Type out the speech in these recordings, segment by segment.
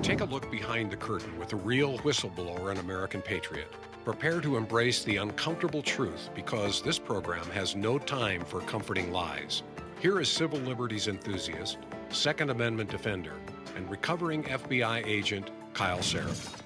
Take a look behind the curtain with a real whistleblower and American patriot. Prepare to embrace the uncomfortable truth because this program has no time for comforting lies. Here is civil liberties enthusiast, Second Amendment defender, and recovering FBI agent Kyle Seraphin.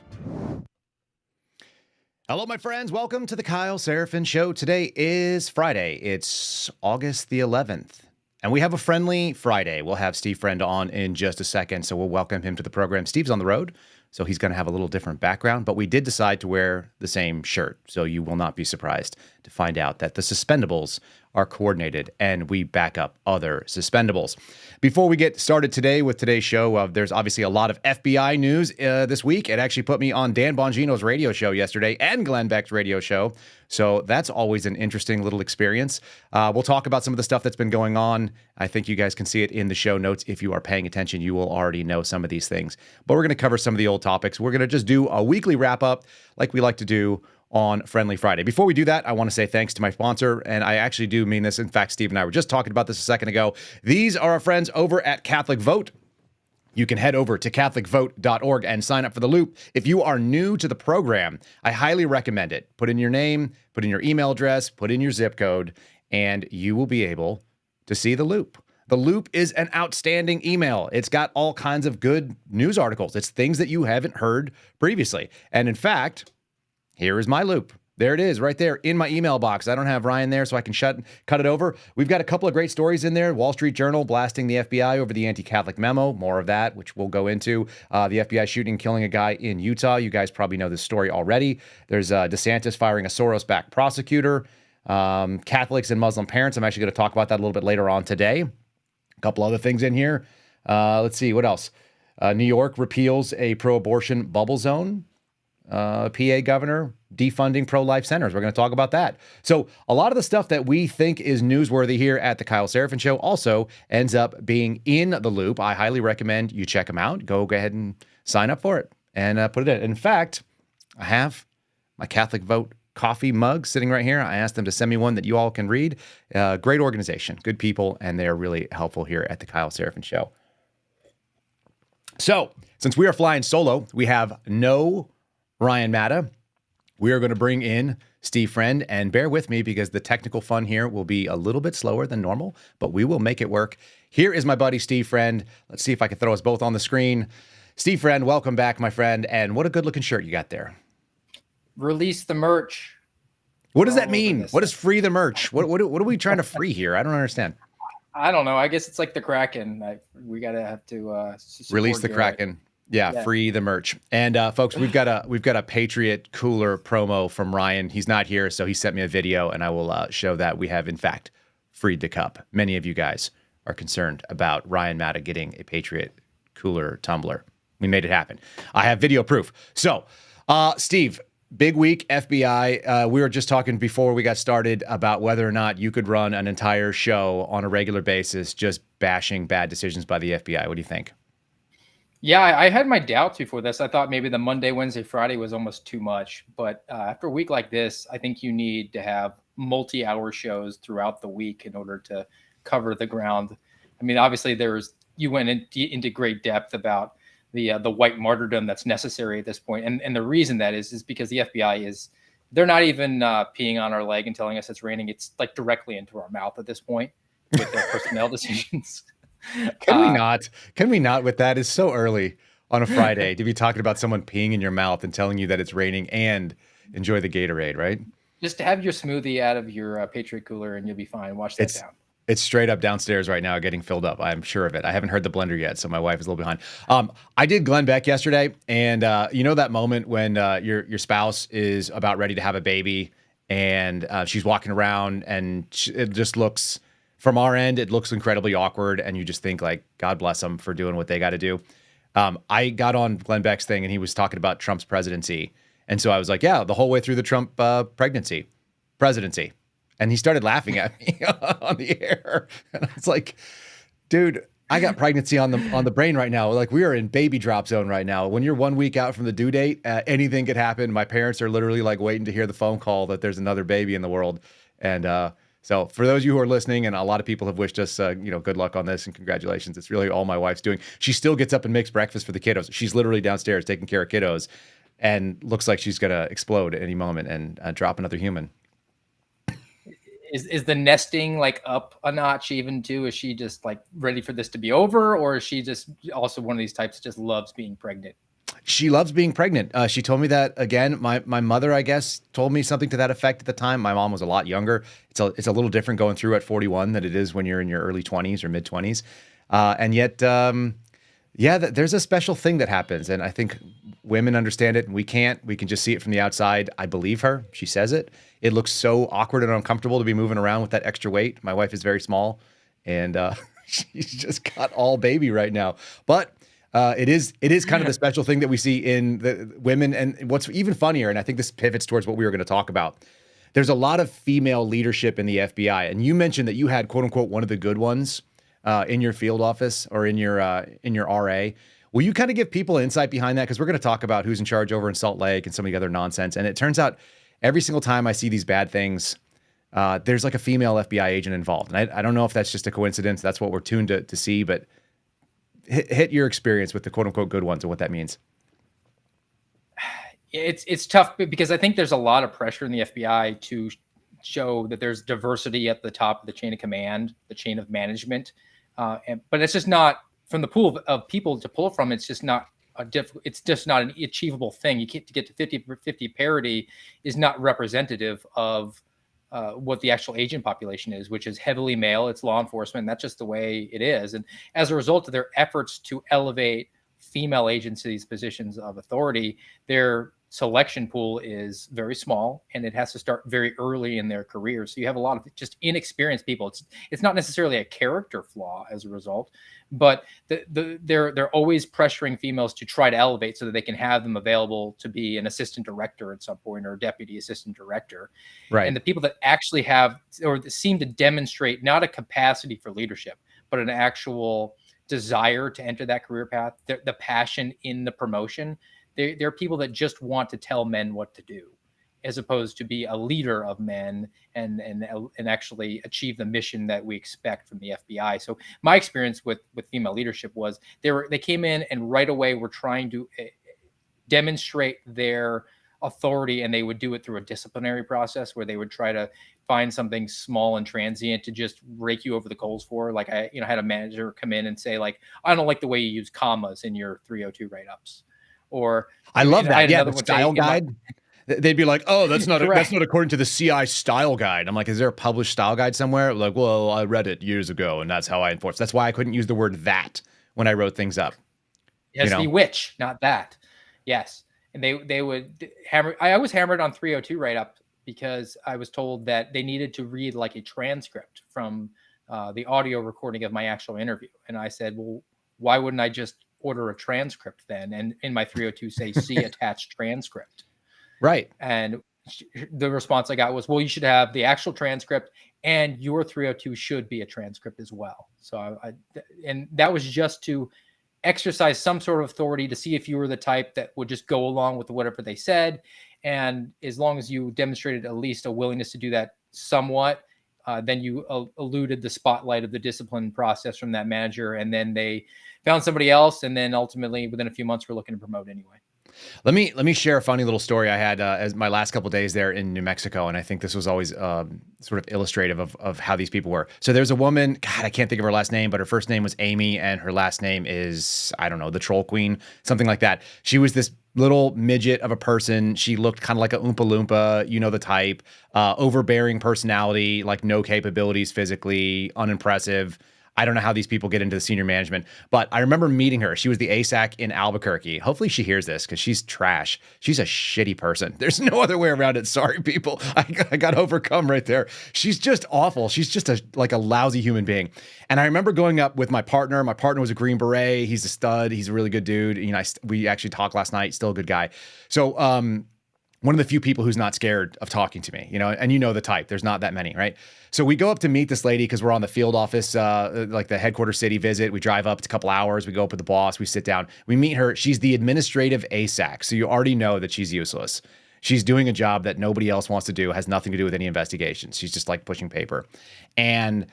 Hello, my friends. Welcome to the Kyle Seraphin Show. Today is Friday. It's August the 11th. And we have a friendly Friday. We'll have Steve Friend on in just a second, so we'll welcome him to the program. Steve's on the road, so he's going to have a little different background, but we did decide to wear the same shirt, so you will not be surprised to find out that the suspendables are coordinated, and we back up other suspendables. Before we get started today with today's show, there's obviously a lot of FBI news this week. It actually put me on Dan Bongino's radio show yesterday and Glenn Beck's radio show, so that's always an interesting little experience. We'll talk about some of the stuff that's been going on. I think you guys can see it in the show notes. If you are paying attention, you will already know some of these things. But we're going to cover some of the old topics. We're going to just do a weekly wrap-up like we like to do on Friendly Friday. Before we do that, I want to say thanks to my sponsor, and I actually do mean this. In fact, Steve and I were just talking about this a second ago. These are our friends over at Catholic Vote. You can head over to catholicvote.org and sign up for the loop. If you are new to the program, I highly recommend it. Put in your name, put in your email address, put in your zip code, and you will be able to see the loop. The Loop is an outstanding email. It's got all kinds of good news articles. It's things that you haven't heard previously. And in fact, here is my loop. There it is right there in my email box. I don't have Ryan there, so I can cut it over. We've got a couple of great stories in there. Wall Street Journal blasting the FBI over the anti-Catholic memo. More of that, which we'll go into. The FBI shooting and killing a guy in Utah. You guys probably know this story already. There's DeSantis firing a Soros-backed prosecutor. Catholics and Muslim parents. I'm actually going to talk about that a little bit later on today. A couple other things in here. Let's see, what else? New York repeals a pro-abortion bubble zone. PA governor defunding pro-life centers. We're going to talk about that. So a lot of the stuff that we think is newsworthy here at the Kyle Seraphin Show also ends up being in the loop. I highly recommend you check them out. Go ahead and sign up for it and put it in. In fact, I have my Catholic Vote coffee mug sitting right here. I asked them to send me one that you all can read. Great organization, good people, and they're really helpful here at the Kyle Seraphin Show. So since we are flying solo, we have no Ryan Matta. We are going to bring in Steve Friend, and bear with me because the technical fun here will be a little bit slower than normal, but we will make it work. Here is my buddy Steve Friend. Let's see if I can throw us both on the screen. Steve Friend, welcome back, my friend. And what a good looking shirt you got there. Release the merch. What does that mean? What is free the merch? What are we trying to free here? I don't understand. I don't know. I guess it's like the Kraken. We gotta have to release the Kraken. Yeah, free the merch. And folks, we've got a Patriot cooler promo from Ryan. He's not here, so he sent me a video, and I will show that we have in fact freed the cup. Many of you guys are concerned about Ryan Matta getting a Patriot cooler tumbler. We made it happen. I have video proof. So, Steve, big week, FBI. We were just talking before we got started about whether or not you could run an entire show on a regular basis just bashing bad decisions by the FBI. What do you think? Yeah, I had my doubts before this. I thought maybe the Monday, Wednesday, Friday was almost too much. But after a week like this, I think you need to have multi-hour shows throughout the week in order to cover the ground. I mean, obviously, you went into great depth about the white martyrdom that's necessary at this point. And the reason that is because the FBI they're not even peeing on our leg and telling us it's raining. It's like directly into our mouth at this point with their personnel decisions. Can we not? Can we not with that? It's so early on a Friday to be talking about someone peeing in your mouth and telling you that it's raining and enjoy the Gatorade, right? Just have your smoothie out of your Patriot cooler and you'll be fine. Watch that down. It's straight up downstairs right now getting filled up. I'm sure of it. I haven't heard the blender yet, so my wife is a little behind. I did Glenn Beck yesterday, and you know that moment when your spouse is about ready to have a baby and she's walking around and it just looks... From our end, it looks incredibly awkward, and you just think, like, God bless them for doing what they got to do. I got on Glenn Beck's thing, and he was talking about Trump's presidency. And so I was like, yeah, the whole way through the Trump presidency. And he started laughing at me on the air. And I was like, dude, I got pregnancy on the brain right now. Like, we are in baby drop zone right now. When you're 1 week out from the due date, anything could happen. My parents are literally, like, waiting to hear the phone call that there's another baby in the world. And So for those of you who are listening, and a lot of people have wished us, good luck on this and congratulations. It's really all my wife's doing. She still gets up and makes breakfast for the kiddos. She's literally downstairs taking care of kiddos and looks like she's going to explode at any moment and drop another human. Is the nesting like up a notch even too? Is she just like ready for this to be over, or is she just also one of these types that just loves being pregnant? She loves being pregnant. She told me that again. My mother, I guess, told me something to that effect at the time. My mom was a lot younger. It's a little different going through at 41 than it is when you're in your early 20s or mid 20s. And yet, there's a special thing that happens, and I think women understand it, and we can't. We can just see it from the outside. I believe her. She says it. It looks so awkward and uncomfortable to be moving around with that extra weight. My wife is very small, and she's just got all baby right now. But it is kind of the special thing that we see in the women. And what's even funnier, and I think this pivots towards what we were going to talk about, there's a lot of female leadership in the FBI. And you mentioned that you had, quote unquote, one of the good ones in your field office or in your RA. Will you kind of give people insight behind that? Because we're going to talk about who's in charge over in Salt Lake and some of the other nonsense. And it turns out every single time I see these bad things, there's like a female FBI agent involved. And I don't know if that's just a coincidence. That's what we're tuned to see. But hit your experience with the quote unquote good ones and what that means. It's tough because I think there's a lot of pressure in the FBI to show that there's diversity at the top of the chain of command, the chain of management. But it's just not from the pool of people to pull from. It's just not it's just not an achievable thing. You can't, to get to 50-50 parity is not representative of what the actual agent population is, which is heavily male. It's law enforcement. That's just the way it is. And as a result of their efforts to elevate female agents to these positions of authority, their selection pool is very small, and it has to start very early in their career. So you have a lot of just inexperienced people. It's not necessarily a character flaw as a result, but they're always pressuring females to try to elevate so that they can have them available to be an assistant director at some point or a deputy assistant director. Right. And the people that actually have or seem to demonstrate not a capacity for leadership, but an actual desire to enter that career path, the passion in the promotion. They're people that just want to tell men what to do, as opposed to be a leader of men and actually achieve the mission that we expect from the FBI. So my experience with female leadership was they came in and right away were trying to demonstrate their authority, and they would do it through a disciplinary process where they would try to find something small and transient to just rake you over the coals for. Like I had a manager come in and say, like, I don't like the way you use commas in your 302 write-ups. Or I love that. Yeah, the style guide. They'd be like, "Oh, that's not according to the CI style guide." I'm like, "Is there a published style guide somewhere?" Like, "Well, I read it years ago, and that's how I enforce." That's why I couldn't use the word "that" when I wrote things up. It has to be which, not that. Yes, and they would hammer. I always hammered on 302 write-up because I was told that they needed to read like a transcript from the audio recording of my actual interview, and I said, "Well, why wouldn't I just order a transcript then?" And in my 302 say, "See attached transcript." Right. And the response I got was, "Well, you should have the actual transcript, and your 302 should be a transcript as well." So and that was just to exercise some sort of authority to see if you were the type that would just go along with whatever they said. And as long as you demonstrated at least a willingness to do that somewhat, then you eluded the spotlight of the discipline process from that manager. And then they found somebody else. And then ultimately, within a few months, we're looking to promote anyway. Let me share a funny little story I had as my last couple of days there in New Mexico, and I think this was always sort of illustrative of how these people were. So there's a woman, God, I can't think of her last name, but her first name was Amy, and her last name is, I don't know, the Troll Queen, something like that. She was this little midget of a person. She looked kind of like a Oompa Loompa, you know the type, overbearing personality, like no capabilities physically, unimpressive. I don't know how these people get into the senior management, but I remember meeting her. She was the ASAC in Albuquerque. Hopefully she hears this because she's trash. She's a shitty person. There's no other way around it. Sorry, people. I got overcome right there. She's just awful. She's just like a lousy human being. And I remember going up with my partner. My partner was a Green Beret. He's a stud. He's a really good dude. You know, we actually talked last night. Still a good guy. So, one of the few people who's not scared of talking to me, you know, and you know the type. There's not that many, right? So we go up to meet this lady because we're on the field office, like the headquarters city visit. We drive up. It's a couple hours. We go up with the boss. We sit down. We meet her. She's the administrative ASAC. So you already know that she's useless. She's doing a job that nobody else wants to do, has nothing to do with any investigations. She's just like pushing paper. And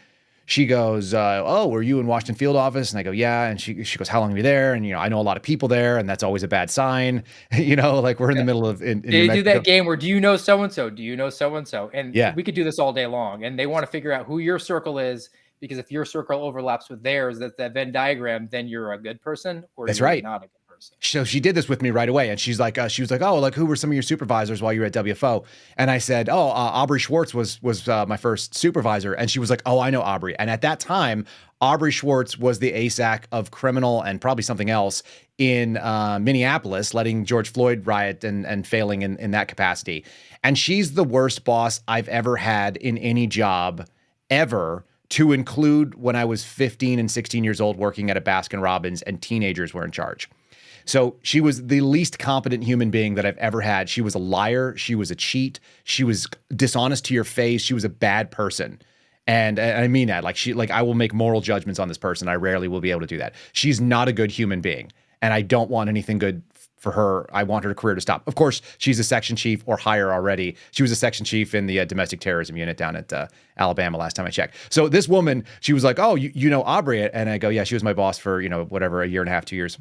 she goes, oh, were you in Washington field office? And I go, yeah. And she goes, how long were you there? And, I know a lot of people there, and that's always a bad sign. Like we're in the middle of in They New do Mexico. that game where, do you know so-and-so? Do you know so-and-so? And Yeah. we could do this all day long. And they want to figure out who your circle is, because if your circle overlaps with theirs, that's that Venn diagram, then you're a good person, or That's you're right. not a good person. So she did this with me right away. And she was like, oh, like who were some of your supervisors while you were at WFO? And I said, oh, Aubrey Schwartz was my first supervisor. And she was like, oh, I know Aubrey. And at that time, Aubrey Schwartz was the ASAC of criminal and probably something else in Minneapolis, letting George Floyd riot and failing in that capacity. And she's the worst boss I've ever had in any job ever, to include when I was 15 and 16 years old working at a Baskin Robbins and teenagers were in charge. So she was the least competent human being that I've ever had. She was a liar. She was a cheat. She was dishonest to your face. She was a bad person. And I mean that, like I will make moral judgments on this person. I rarely will be able to do that. She's not a good human being, and I don't want anything good for her. I want her career to stop. Of course, she's a section chief or higher already. She was a section chief in the domestic terrorism unit down at Alabama last time I checked. So this woman, she was like, oh, you know Aubrey? And I go, yeah, she was my boss for, whatever, a year and a half, 2 years.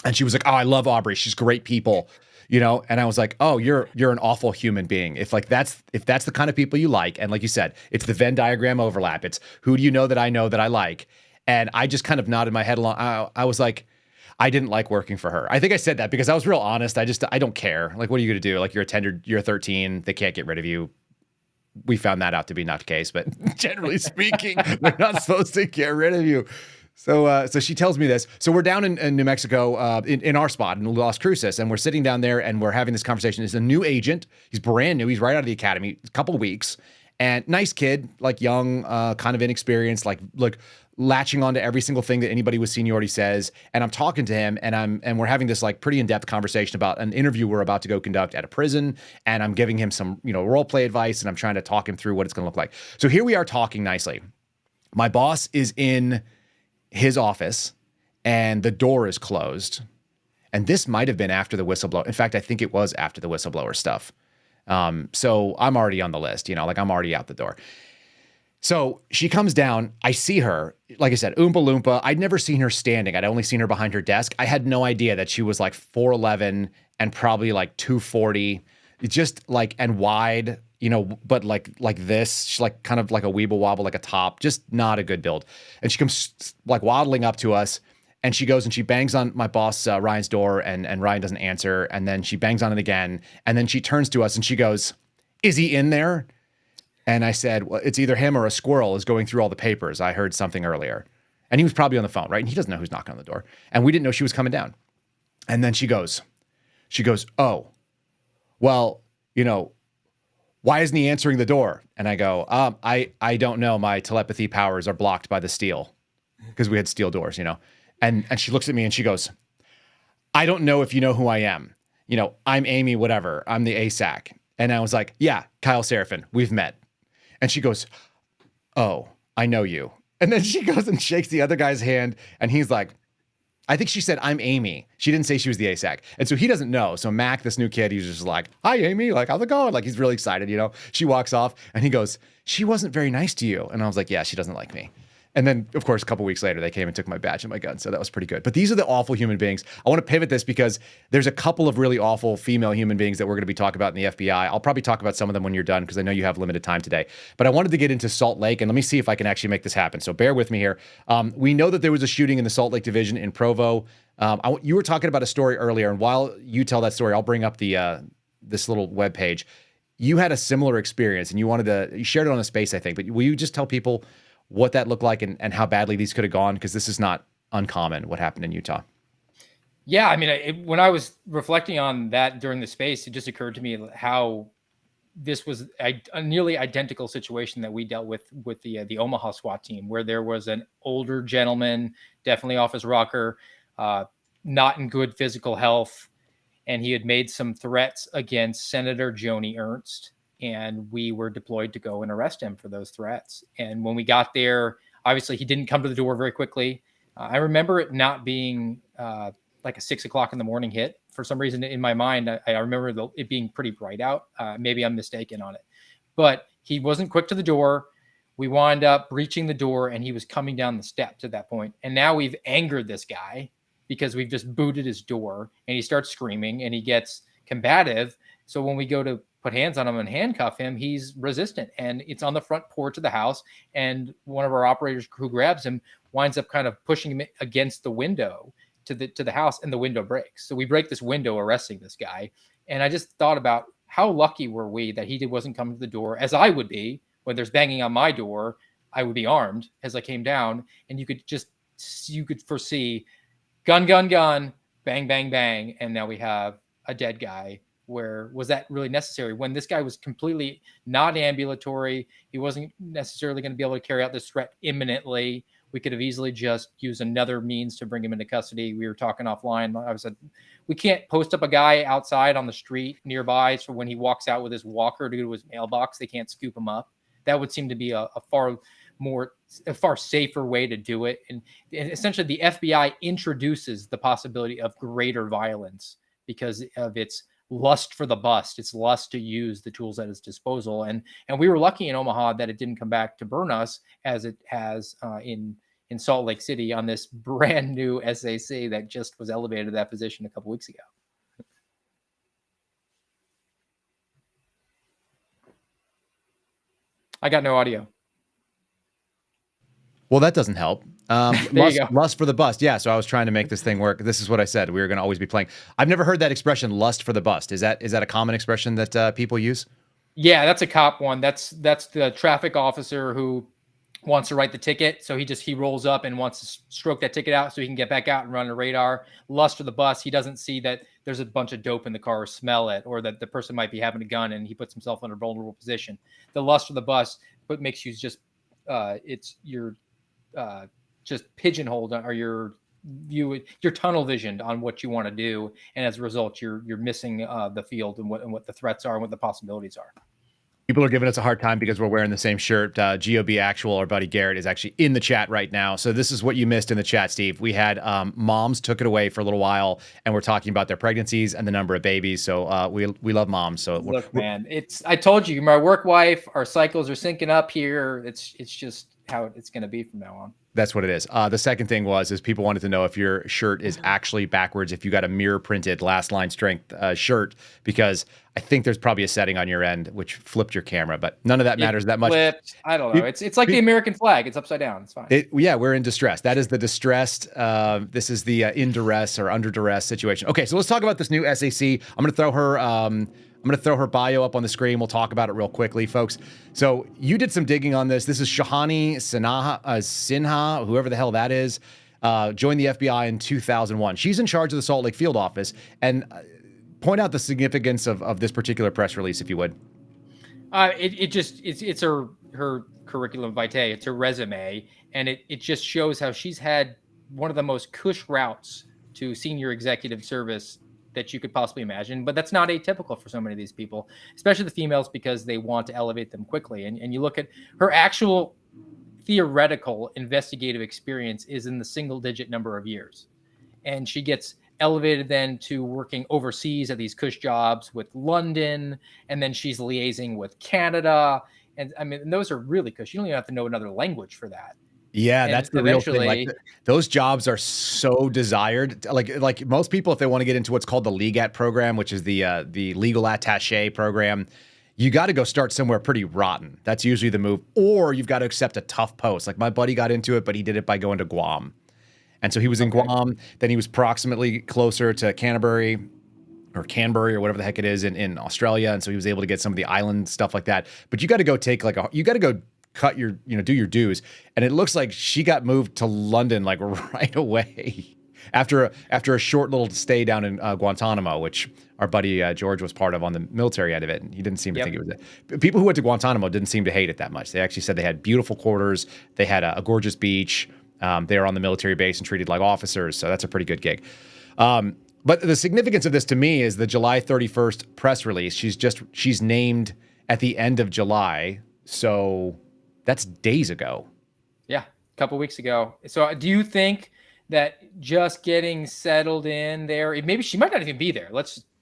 And she was like, oh, I love Aubrey. She's great people, and I was like, oh, you're an awful human being. If that's the kind of people you like. And like you said, it's the Venn diagram overlap. It's who do you know that I like? And I just kind of nodded my head along. I was like, I didn't like working for her. I think I said that because I was real honest. I don't care. Like, what are you going to do? Like, you're 13. They can't get rid of you. We found that out to be not the case, but generally speaking, they're not supposed to get rid of you. So she tells me this. So we're down in New Mexico, in our spot in Las Cruces, and we're sitting down there and we're having this conversation. He's a new agent. He's brand new. He's right out of the academy, a couple of weeks, and nice kid, like young, kind of inexperienced, like latching onto every single thing that anybody with seniority says. And I'm talking to him, and we're having this like pretty in-depth conversation about an interview we're about to go conduct at a prison. And I'm giving him some, role play advice, and I'm trying to talk him through what it's going to look like. So here we are talking nicely. My boss is in his office and the door is closed. And this might have been after the whistleblower. In fact, I think it was after the whistleblower stuff. So I'm already on the list, I'm already out the door. So she comes down. I see her, like I said, Oompa Loompa. I'd never seen her standing. I'd only seen her behind her desk. I had no idea that she was like 4'11" and probably like 240, just like, and wide, but like this, she's like kind of like a weeble wobble, like a top, just not a good build. And she comes like waddling up to us, and she goes and she bangs on my boss, Ryan's door, and Ryan doesn't answer. And then she bangs on it again. And then she turns to us and she goes, is he in there? And I said, well, it's either him or a squirrel is going through all the papers. I heard something earlier. And he was probably on the phone, right? And he doesn't know who's knocking on the door. And we didn't know she was coming down. And then she goes, oh, well, why isn't he answering the door? And I go, I don't know. My telepathy powers are blocked by the steel, because we had steel doors, And she looks at me and she goes, I don't know if you know who I am. I'm Amy, whatever. I'm the ASAC. And I was like, yeah, Kyle Seraphin, we've met. And she goes, oh, I know you. And then she goes and shakes the other guy's hand. And he's like, I think she said, I'm Amy. She didn't say she was the ASAC. And so he doesn't know. So Mac, this new kid, he's just like, hi, Amy. Like, how's it going? Like, he's really excited, She walks off and he goes, she wasn't very nice to you. And I was like, yeah, she doesn't like me. And then, of course, a couple weeks later, they came and took my badge and my gun. So that was pretty good. But these are the awful human beings. I want to pivot this because there's a couple of really awful female human beings that we're going to be talking about in the FBI. I'll probably talk about some of them when you're done, because I know you have limited time today. But I wanted to get into Salt Lake, and let me see if I can actually make this happen. So bear with me here. We know that there was a shooting in the Salt Lake Division in Provo. You were talking about a story earlier, and while you tell that story, I'll bring up the this little webpage. You had a similar experience, and you shared it on a space, I think. But will you just tell people what that looked like and how badly these could have gone? Because this is not uncommon, what happened in Utah. Yeah, I mean, when I was reflecting on that during the space, it just occurred to me how this was a nearly identical situation that we dealt with the Omaha SWAT team, where there was an older gentleman, definitely off his rocker, not in good physical health, and he had made some threats against Senator Joni Ernst. And we were deployed to go and arrest him for those threats. And when we got there, obviously he didn't come to the door very quickly. I remember it not being like a 6 o'clock in the morning hit. For some reason in my mind, I remember it being pretty bright out. Maybe I'm mistaken on it, but he wasn't quick to the door. We wound up breaching the door, and he was coming down the steps at that point. And now we've angered this guy because we've just booted his door, and he starts screaming and he gets combative. So when we go to put hands on him and handcuff him, he's resistant, and it's on the front porch of the house. And one of our operators who grabs him winds up kind of pushing him against the window to the house, and the window breaks. So we break this window, arresting this guy. And I just thought about how lucky were we that he wasn't coming to the door, as I would be when there's banging on my door. I would be armed as I came down, and you could foresee gun, bang, bang, bang. And now we have a dead guy. Where was that really necessary when this guy was completely not ambulatory? He wasn't necessarily going to be able to carry out this threat imminently. We could have easily just used another means to bring him into custody. We were talking offline. I said, we can't post up a guy outside on the street nearby, so when he walks out with his walker to go to his mailbox, they can't scoop him up. That would seem to be a far safer way to do it. And essentially the FBI introduces the possibility of greater violence because of its lust for the bust. It's lust to use the tools at its disposal. And we were lucky in Omaha that it didn't come back to burn us as it has in Salt Lake City on this brand new SAC that just was elevated to that position a couple weeks ago. I got no audio. Well, that doesn't help. There you go. Lust for the bust. Yeah. So I was trying to make this thing work. This is what I said. We were going to always be playing. I've never heard that expression, lust for the bust. Is that a common expression that people use? Yeah, that's a cop one. That's the traffic officer who wants to write the ticket. So he rolls up and wants to stroke that ticket out so he can get back out and run the radar. Lust for the bust. He doesn't see that there's a bunch of dope in the car or smell it, or that the person might be having a gun and he puts himself in a vulnerable position. The lust for the bust, what makes you just, just pigeonholed, or you're tunnel visioned on what you want to do, and as a result, you're missing the field and what the threats are and what the possibilities are. People are giving us a hard time because we're wearing the same shirt. GOB Actual, our buddy Garrett, is actually in the chat right now. So this is what you missed in the chat, Steve. We had moms took it away for a little while, and we're talking about their pregnancies and the number of babies. So we love moms. So look, man, I told you, my work wife, our cycles are syncing up here. It's just how it's going to be from now on. That's what it is. The second thing is people wanted to know if your shirt is actually backwards, if you got a mirror printed last line strength shirt, because I think there's probably a setting on your end which flipped your camera, but none of that matters that much. Flipped. I don't know. It's like the American flag. It's upside down. It's fine. Yeah, we're in distress. That is the distressed. This is the in duress or under duress situation. Okay, so let's talk about this new SAC. I'm going to throw her bio up on the screen. We'll talk about it real quickly, folks. So you did some digging on this. This is Shahani Sinha, whoever the hell that is, joined the FBI in 2001. She's in charge of the Salt Lake field office. And point out the significance of this particular press release, if you would. It's her curriculum vitae. It's her resume. And it just shows how she's had one of the most cush routes to senior executive service that you could possibly imagine, but that's not atypical for so many of these people, especially the females, because they want to elevate them quickly. And you look at her actual theoretical investigative experience is in the single digit number of years. And she gets elevated then to working overseas at these cush jobs with London. And then she's liaising with Canada. And I mean, those are really cush. You don't even have to know another language for that. Yeah, that's the real thing. Like those jobs are so desired. Like most people, if they want to get into what's called the LEGAT program, which is the legal attaché program, you got to go start somewhere pretty rotten. That's usually the move. Or you've got to accept a tough post. Like my buddy got into it, but he did it by going to Guam. And so he was in Guam. Then he was approximately closer to Canterbury or whatever the heck it is in Australia. And so he was able to get some of the island stuff like that. But you got to go cut your, do your dues. And it looks like she got moved to London like right away after a short little stay down in Guantanamo, which our buddy George was part of on the military end of it. And he didn't seem to think it was it. People who went to Guantanamo didn't seem to hate it that much. They actually said they had beautiful quarters. They had a gorgeous beach. They were on the military base and treated like officers. So that's a pretty good gig. But the significance of this to me is the July 31st press release. She's named at the end of July. So that's days ago. Yeah, a couple weeks ago. So do you think that just getting settled in there. Maybe she might not even be there.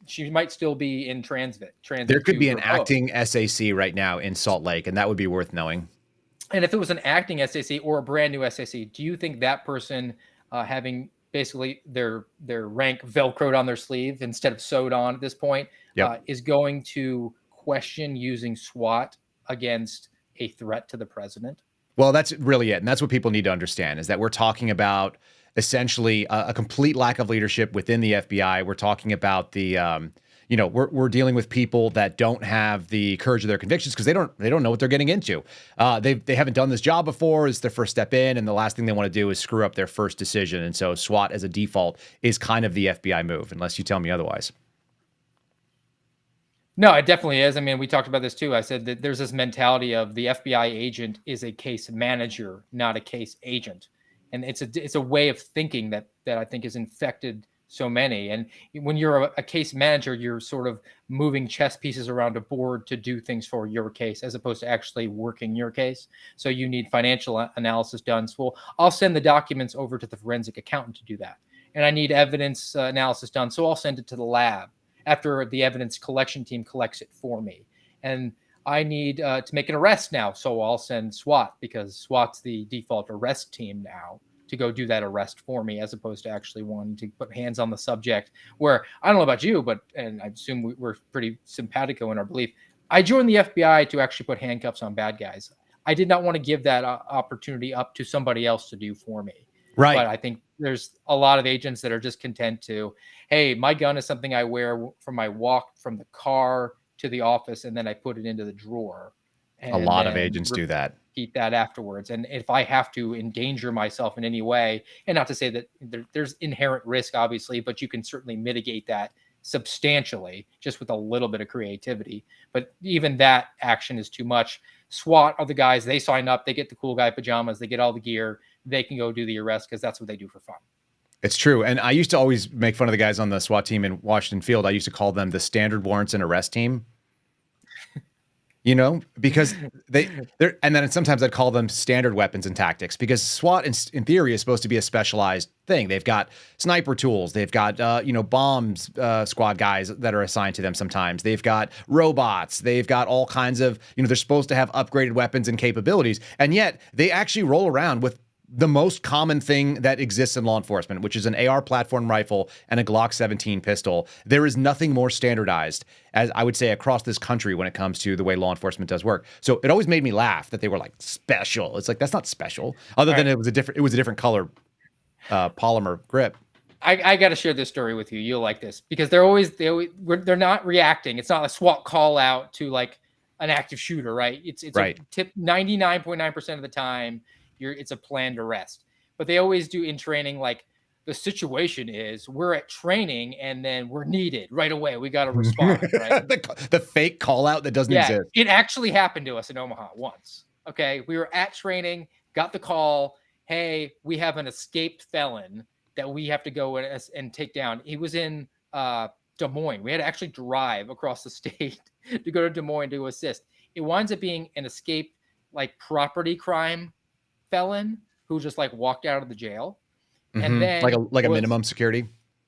She might still be in transit. There could be an her acting SAC right now in Salt Lake, and that would be worth knowing. And if it was an acting SAC or a brand new SAC, do you think that person having basically their rank Velcroed on their sleeve instead of sewed on at this point is going to question using SWAT against a threat to the president? Well, that's really it. And that's what people need to understand, is that we're talking about essentially a complete lack of leadership within the FBI. We're talking about the, we're dealing with people that don't have the courage of their convictions because they don't know what they're getting into. They haven't done this job before. It's their first step in, and the last thing they want to do is screw up their first decision. And so SWAT as a default is kind of the FBI move, unless you tell me otherwise. No, it definitely is. I mean, we talked about this too. I said that there's this mentality of the FBI agent is a case manager, not a case agent. And it's a way of thinking that I think has infected so many. And when you're a case manager, you're sort of moving chess pieces around a board to do things for your case, as opposed to actually working your case. So you need financial analysis done. So I'll send the documents over to the forensic accountant to do that. And I need evidence analysis done. So I'll send it to the lab after the evidence collection team collects it for me. And I need to make an arrest now. So I'll send SWAT, because SWAT's the default arrest team now, to go do that arrest for me, as opposed to actually wanting to put hands on the subject. Where I don't know about you, and I assume we're pretty simpatico in our belief. I joined the FBI to actually put handcuffs on bad guys. I did not want to give that opportunity up to somebody else to do for me. Right. But I think there's a lot of agents that are just content to, hey, my gun is something I wear for my walk from the car to the office, and then I put it into the drawer. And a lot of agents do that. Keep that afterwards. And if I have to endanger myself in any way, and not to say that there's inherent risk, obviously, but you can certainly mitigate that substantially just with a little bit of creativity. But even that action is too much. SWAT are the guys, they sign up, they get the cool guy pajamas, they get all the gear, they can go do the arrest because that's what they do for fun. It's true. And I used to always make fun of the guys on the SWAT team in Washington Field. I used to call them the standard warrants and arrest team. Because they're, and then sometimes I'd call them standard weapons and tactics, because SWAT in theory is supposed to be a specialized thing. They've got sniper tools. They've got, bombs squad guys that are assigned to them sometimes. They've got robots. They've got all kinds of, they're supposed to have upgraded weapons and capabilities. And yet they actually roll around with the most common thing that exists in law enforcement, which is an AR platform rifle and a Glock 17 pistol. There is nothing more standardized, as I would say, across this country when it comes to the way law enforcement does work. So it always made me laugh that they were like special. It's like, that's not special, other than it was a different color polymer grip. I got to share this story with you. You'll like this, because they're not reacting. It's not a SWAT call out to like an active shooter, right? It's right. A tip 99.9% of the time. It's a planned arrest, but they always do in training. Like, the situation is we're at training and then we're needed right away. We got to respond. Right? the fake call out that doesn't exist. It actually happened to us in Omaha once. Okay. We were at training, got the call. Hey, we have an escaped felon that we have to go and take down. He was in Des Moines. We had to actually drive across the state to go to Des Moines to assist. It winds up being an escaped, like, property crime felon who just like walked out of the jail, and then like a minimum security.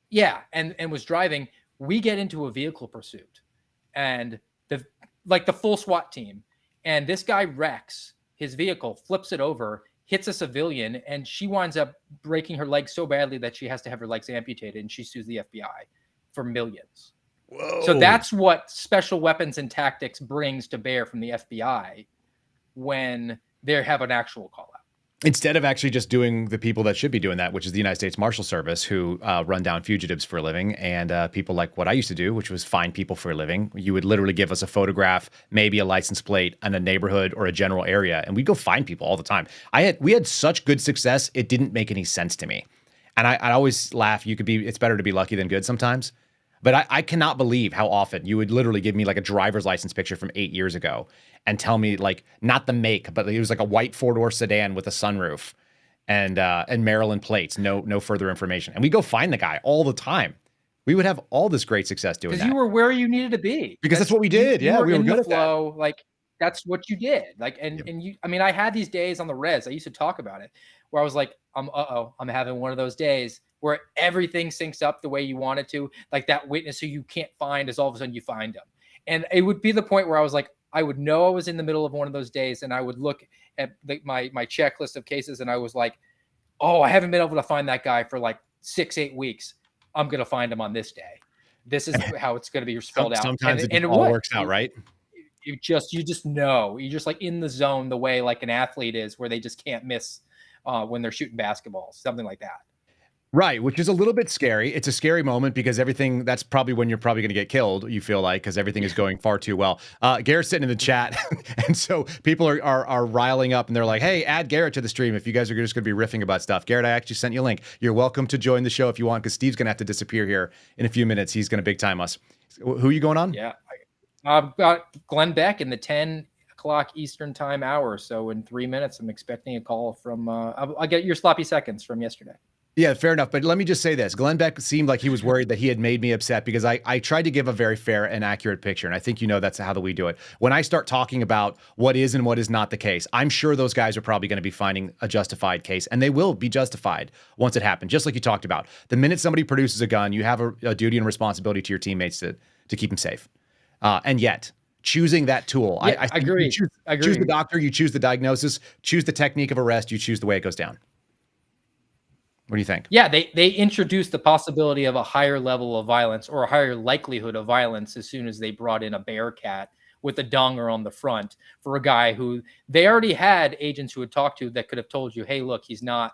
Yeah. And was driving. We get into a vehicle pursuit, and the full SWAT team, and this guy wrecks his vehicle, flips it over, hits a civilian, and she winds up breaking her leg so badly that she has to have her legs amputated, and she sues the FBI for millions. Whoa. So that's what special weapons and tactics brings to bear from the FBI when they have an actual call out. Instead of actually just doing the people that should be doing that, which is the United States Marshal Service, who run down fugitives for a living, and people like what I used to do, which was find people for a living. You would literally give us a photograph, maybe a license plate, and a neighborhood or a general area, and we'd go find people all the time. We had such good success, it didn't make any sense to me. And I always laugh. It's better to be lucky than good sometimes. But I cannot believe how often you would literally give me like a driver's license picture from 8 years ago and tell me, like, not the make, but it was like a white 4-door sedan with a sunroof and Maryland plates, no further information. And we go find the guy all the time. We would have all this great success doing that. Because you were where you needed to be. Because that's what we did. We were good at flow, that. Like, that's what you did. Like, and you, I mean, I had these days on the res. I used to talk about it where I was like, I'm having one of those days where everything syncs up the way you want it to. Like that witness who you can't find is all of a sudden you find them. And it would be the point where I was like, I would know I was in the middle of one of those days, and I would look at my checklist of cases, and I was like, oh, I haven't been able to find that guy for like 6-8 weeks. I'm going to find him on this day. This is how it's going to be spelled out. Sometimes it all works out, right? You just know. You're just like in the zone the way like an athlete is, where they just can't miss when they're shooting basketballs, something like that. Right, which is a little bit scary. It's a scary moment because that's probably when you're probably going to get killed, you feel like, because everything is going far too well. Garrett's sitting in the chat, and so people are riling up, and they're like, hey, add Garrett to the stream if you guys are just going to be riffing about stuff. Garrett, I actually sent you a link. You're welcome to join the show if you want, because Steve's going to have to disappear here in a few minutes. He's going to big time us. Who are you going on? Yeah, I've got Glenn Beck in the 10 o'clock Eastern time hour. So in 3 minutes, I'm expecting a call from, I'll get your sloppy seconds from yesterday. Yeah, fair enough. But let me just say this. Glenn Beck seemed like he was worried that he had made me upset because I tried to give a very fair and accurate picture. And I think that's how we do it. When I start talking about what is and what is not the case, I'm sure those guys are probably going to be finding a justified case, and they will be justified once it happens, just like you talked about. The minute somebody produces a gun, you have a duty and responsibility to your teammates to keep them safe. And yet, choosing that tool, yeah, I agree. Choose the doctor, you choose the diagnosis, choose the technique of arrest, you choose the way it goes down. What do you think? Yeah, they introduced the possibility of a higher level of violence or a higher likelihood of violence as soon as they brought in a Bearcat with a donger on the front for a guy who they already had agents who had talked to that could have told you, hey, look, he's not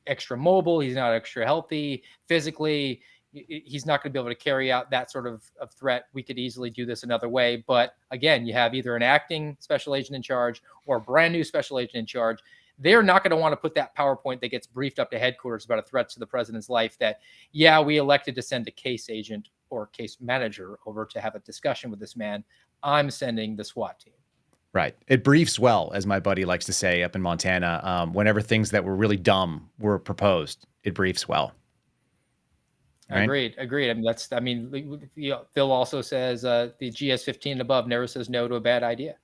extra mobile, he's not extra healthy physically, he's not going to be able to carry out that sort of threat. We could easily do this another way. But again, you have either an acting special agent in charge or a brand new special agent in charge. They're not going to want to put that PowerPoint that gets briefed up to headquarters about a threat to the president's life that, yeah, we elected to send a case agent or case manager over to have a discussion with this man. I'm sending the SWAT team. Right. It briefs well, as my buddy likes to say up in Montana. Whenever things that were really dumb were proposed, it briefs well. Right? Agreed. Phil also says the GS-15 and above never says no to a bad idea.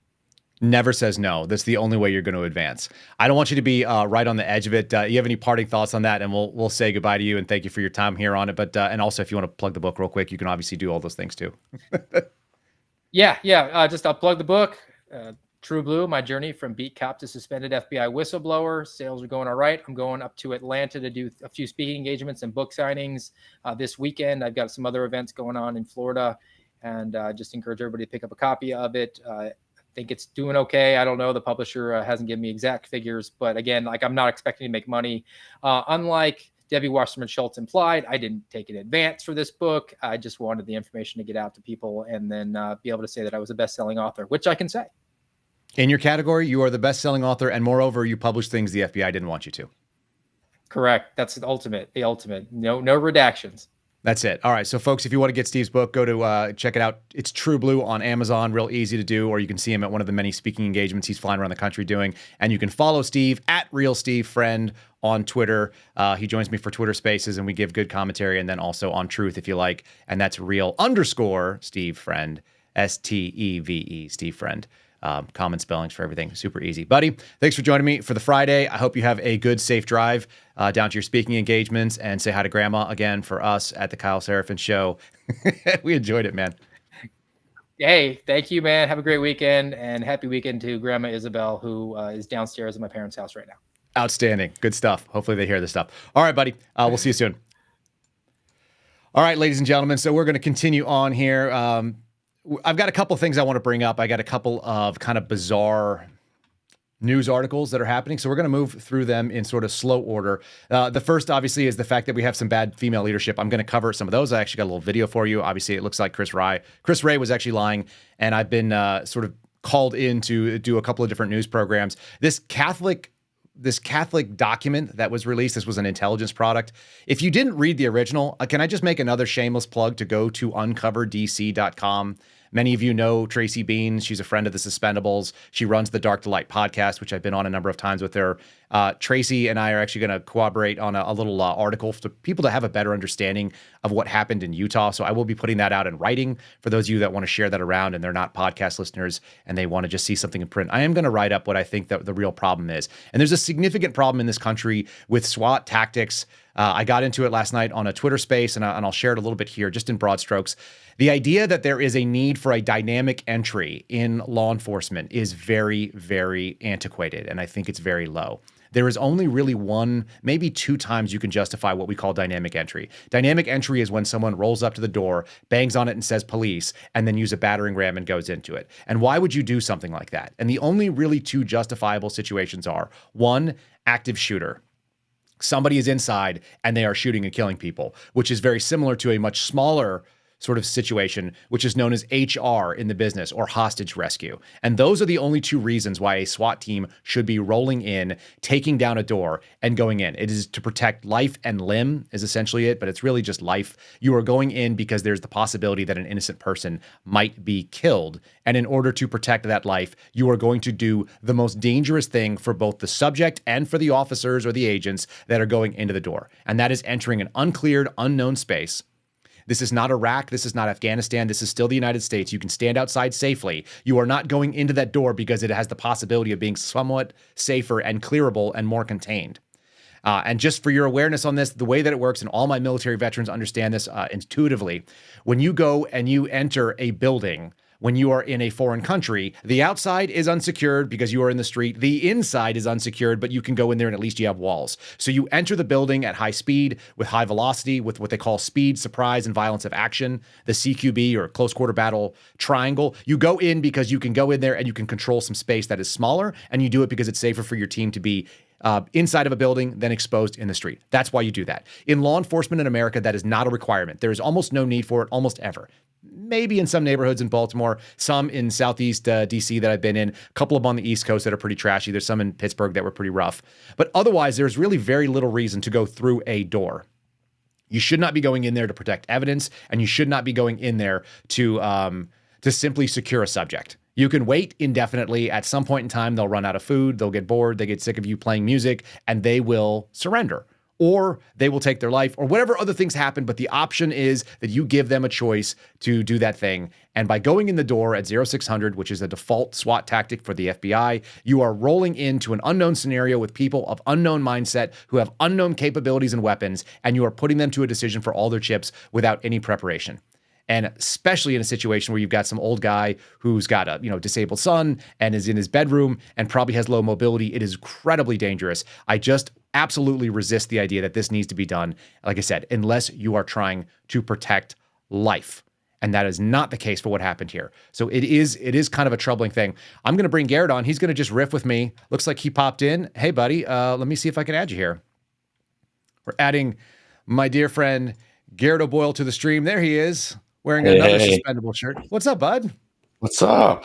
Never says no. That's the only way you're going to advance. I don't want you to be right on the edge of it. You have any parting thoughts on that? And we'll say goodbye to you and thank you for your time here on it. But and also, if you want to plug the book real quick, you can obviously do all those things too. I'll plug the book. True Blue, my journey from beat cop to suspended FBI whistleblower. Sales are going all right. I'm going up to Atlanta to do a few speaking engagements and book signings this weekend. I've got some other events going on in Florida, and just encourage everybody to pick up a copy of it. I think it's doing okay. I don't know. The publisher hasn't given me exact figures, but again, like I'm not expecting to make money. Unlike Debbie Wasserman Schultz implied, I didn't take an advance for this book. I just wanted the information to get out to people and then be able to say that I was a best-selling author, which I can say. In your category, you are the best-selling author, and moreover, you publish things the FBI didn't want you to. Correct. That's the ultimate. No redactions. That's it. All right. So, folks, if you want to get Steve's book, go to check it out. It's True Blue on Amazon. Real easy to do, or you can see him at one of the many speaking engagements he's flying around the country doing. And you can follow Steve at Real Steve Friend on Twitter. He joins me for Twitter Spaces, and we give good commentary. And then also on Truth, if you like. And that's Real_Steve Friend, STEVE, Steve Friend. Common spellings for everything. Super easy. Buddy, thanks for joining me for the Friday. I hope you have a good, safe drive down to your speaking engagements, and say hi to Grandma again for us at the Kyle Seraphin Show. We enjoyed it, man. Hey, thank you, man. Have a great weekend, and happy weekend to Grandma Isabel, who is downstairs at my parents' house right now. Outstanding. Good stuff. Hopefully they hear this stuff. All right, buddy. We'll see you soon. All right, ladies and gentlemen. So we're going to continue on here. I've got a couple things I want to bring up. I got a couple of kind of bizarre news articles that are happening. So we're going to move through them in sort of slow order. The first, obviously, is the fact that we have some bad female leadership. I'm going to cover some of those. I actually got a little video for you. Obviously, it looks like Chris Wray was actually lying, and I've been sort of called in to do a couple of different news programs. This Catholic document that was released, this was an intelligence product. If you didn't read the original, can I just make another shameless plug to go to uncoverdc.com? Many of you know Tracy Beans. She's a friend of the Suspendables. She runs the Dark to Light podcast, which I've been on a number of times with her. Tracy and I are actually going to cooperate on a little article for people to have a better understanding of what happened in Utah. So I will be putting that out in writing for those of you that want to share that around and they're not podcast listeners and they want to just see something in print. I am going to write up what I think that the real problem is. And there's a significant problem in this country with SWAT tactics. I got into it last night on a Twitter space, and I'll share it a little bit here, just in broad strokes. The idea that there is a need for a dynamic entry in law enforcement is very, very antiquated, and I think it's very low. There is only really one, maybe two times you can justify what we call dynamic entry. Dynamic entry is when someone rolls up to the door, bangs on it and says police, and then use a battering ram and goes into it. And why would you do something like that? And the only really two justifiable situations are, one, active shooter. Somebody is inside and they are shooting and killing people, which is very similar to a much smaller sort of situation, which is known as HR in the business, or hostage rescue. And those are the only two reasons why a SWAT team should be rolling in, taking down a door and going in. It is to protect life and limb is essentially it, but it's really just life. You are going in because there's the possibility that an innocent person might be killed. And in order to protect that life, you are going to do the most dangerous thing for both the subject and for the officers or the agents that are going into the door. And that is entering an uncleared, unknown space. This is not Iraq. This is not Afghanistan. This is still the United States. You can stand outside safely. You are not going into that door because it has the possibility of being somewhat safer and clearable and more contained. And just for your awareness on this, the way that it works, and all my military veterans understand this intuitively, when you go and you enter a building, when you are in a foreign country, the outside is unsecured because you are in the street. The inside is unsecured, but you can go in there and at least you have walls. So you enter the building at high speed with high velocity with what they call speed, surprise, and violence of action, the CQB, or close quarter battle triangle. You go in because you can go in there and you can control some space that is smaller, and you do it because it's safer for your team to be inside of a building than exposed in the street. That's why you do that. In law enforcement in America, that is not a requirement. There is almost no need for it, almost ever. Maybe in some neighborhoods in Baltimore, some in Southeast DC that I've been in, a couple of on the East Coast that are pretty trashy. There's some in Pittsburg that were pretty rough. But otherwise, there's really very little reason to go through a door. You should not be going in there to protect evidence, and you should not be going in there to simply secure a subject. You can wait indefinitely. At some point in time, they'll run out of food, they'll get bored, they get sick of you playing music, and they will surrender. Or they will take their life, or whatever other things happen. But the option is that you give them a choice to do that thing. And by going in the door at 0600, which is a default SWAT tactic for the FBI, you are rolling into an unknown scenario with people of unknown mindset who have unknown capabilities and weapons, and you are putting them to a decision for all their chips without any preparation. And especially in a situation where you've got some old guy who's got a disabled son and is in his bedroom and probably has low mobility, it is incredibly dangerous. I just absolutely resist the idea that this needs to be done, like I said, unless you are trying to protect life. And that is not the case for what happened here. So it is kind of a troubling thing. I'm going to bring Garrett on. He's going to just riff with me. Looks like he popped in. Hey, buddy, let me see if I can add you here. We're adding my dear friend Garrett O'Boyle to the stream. There he is, wearing another suspendable shirt. What's up, bud? What's up?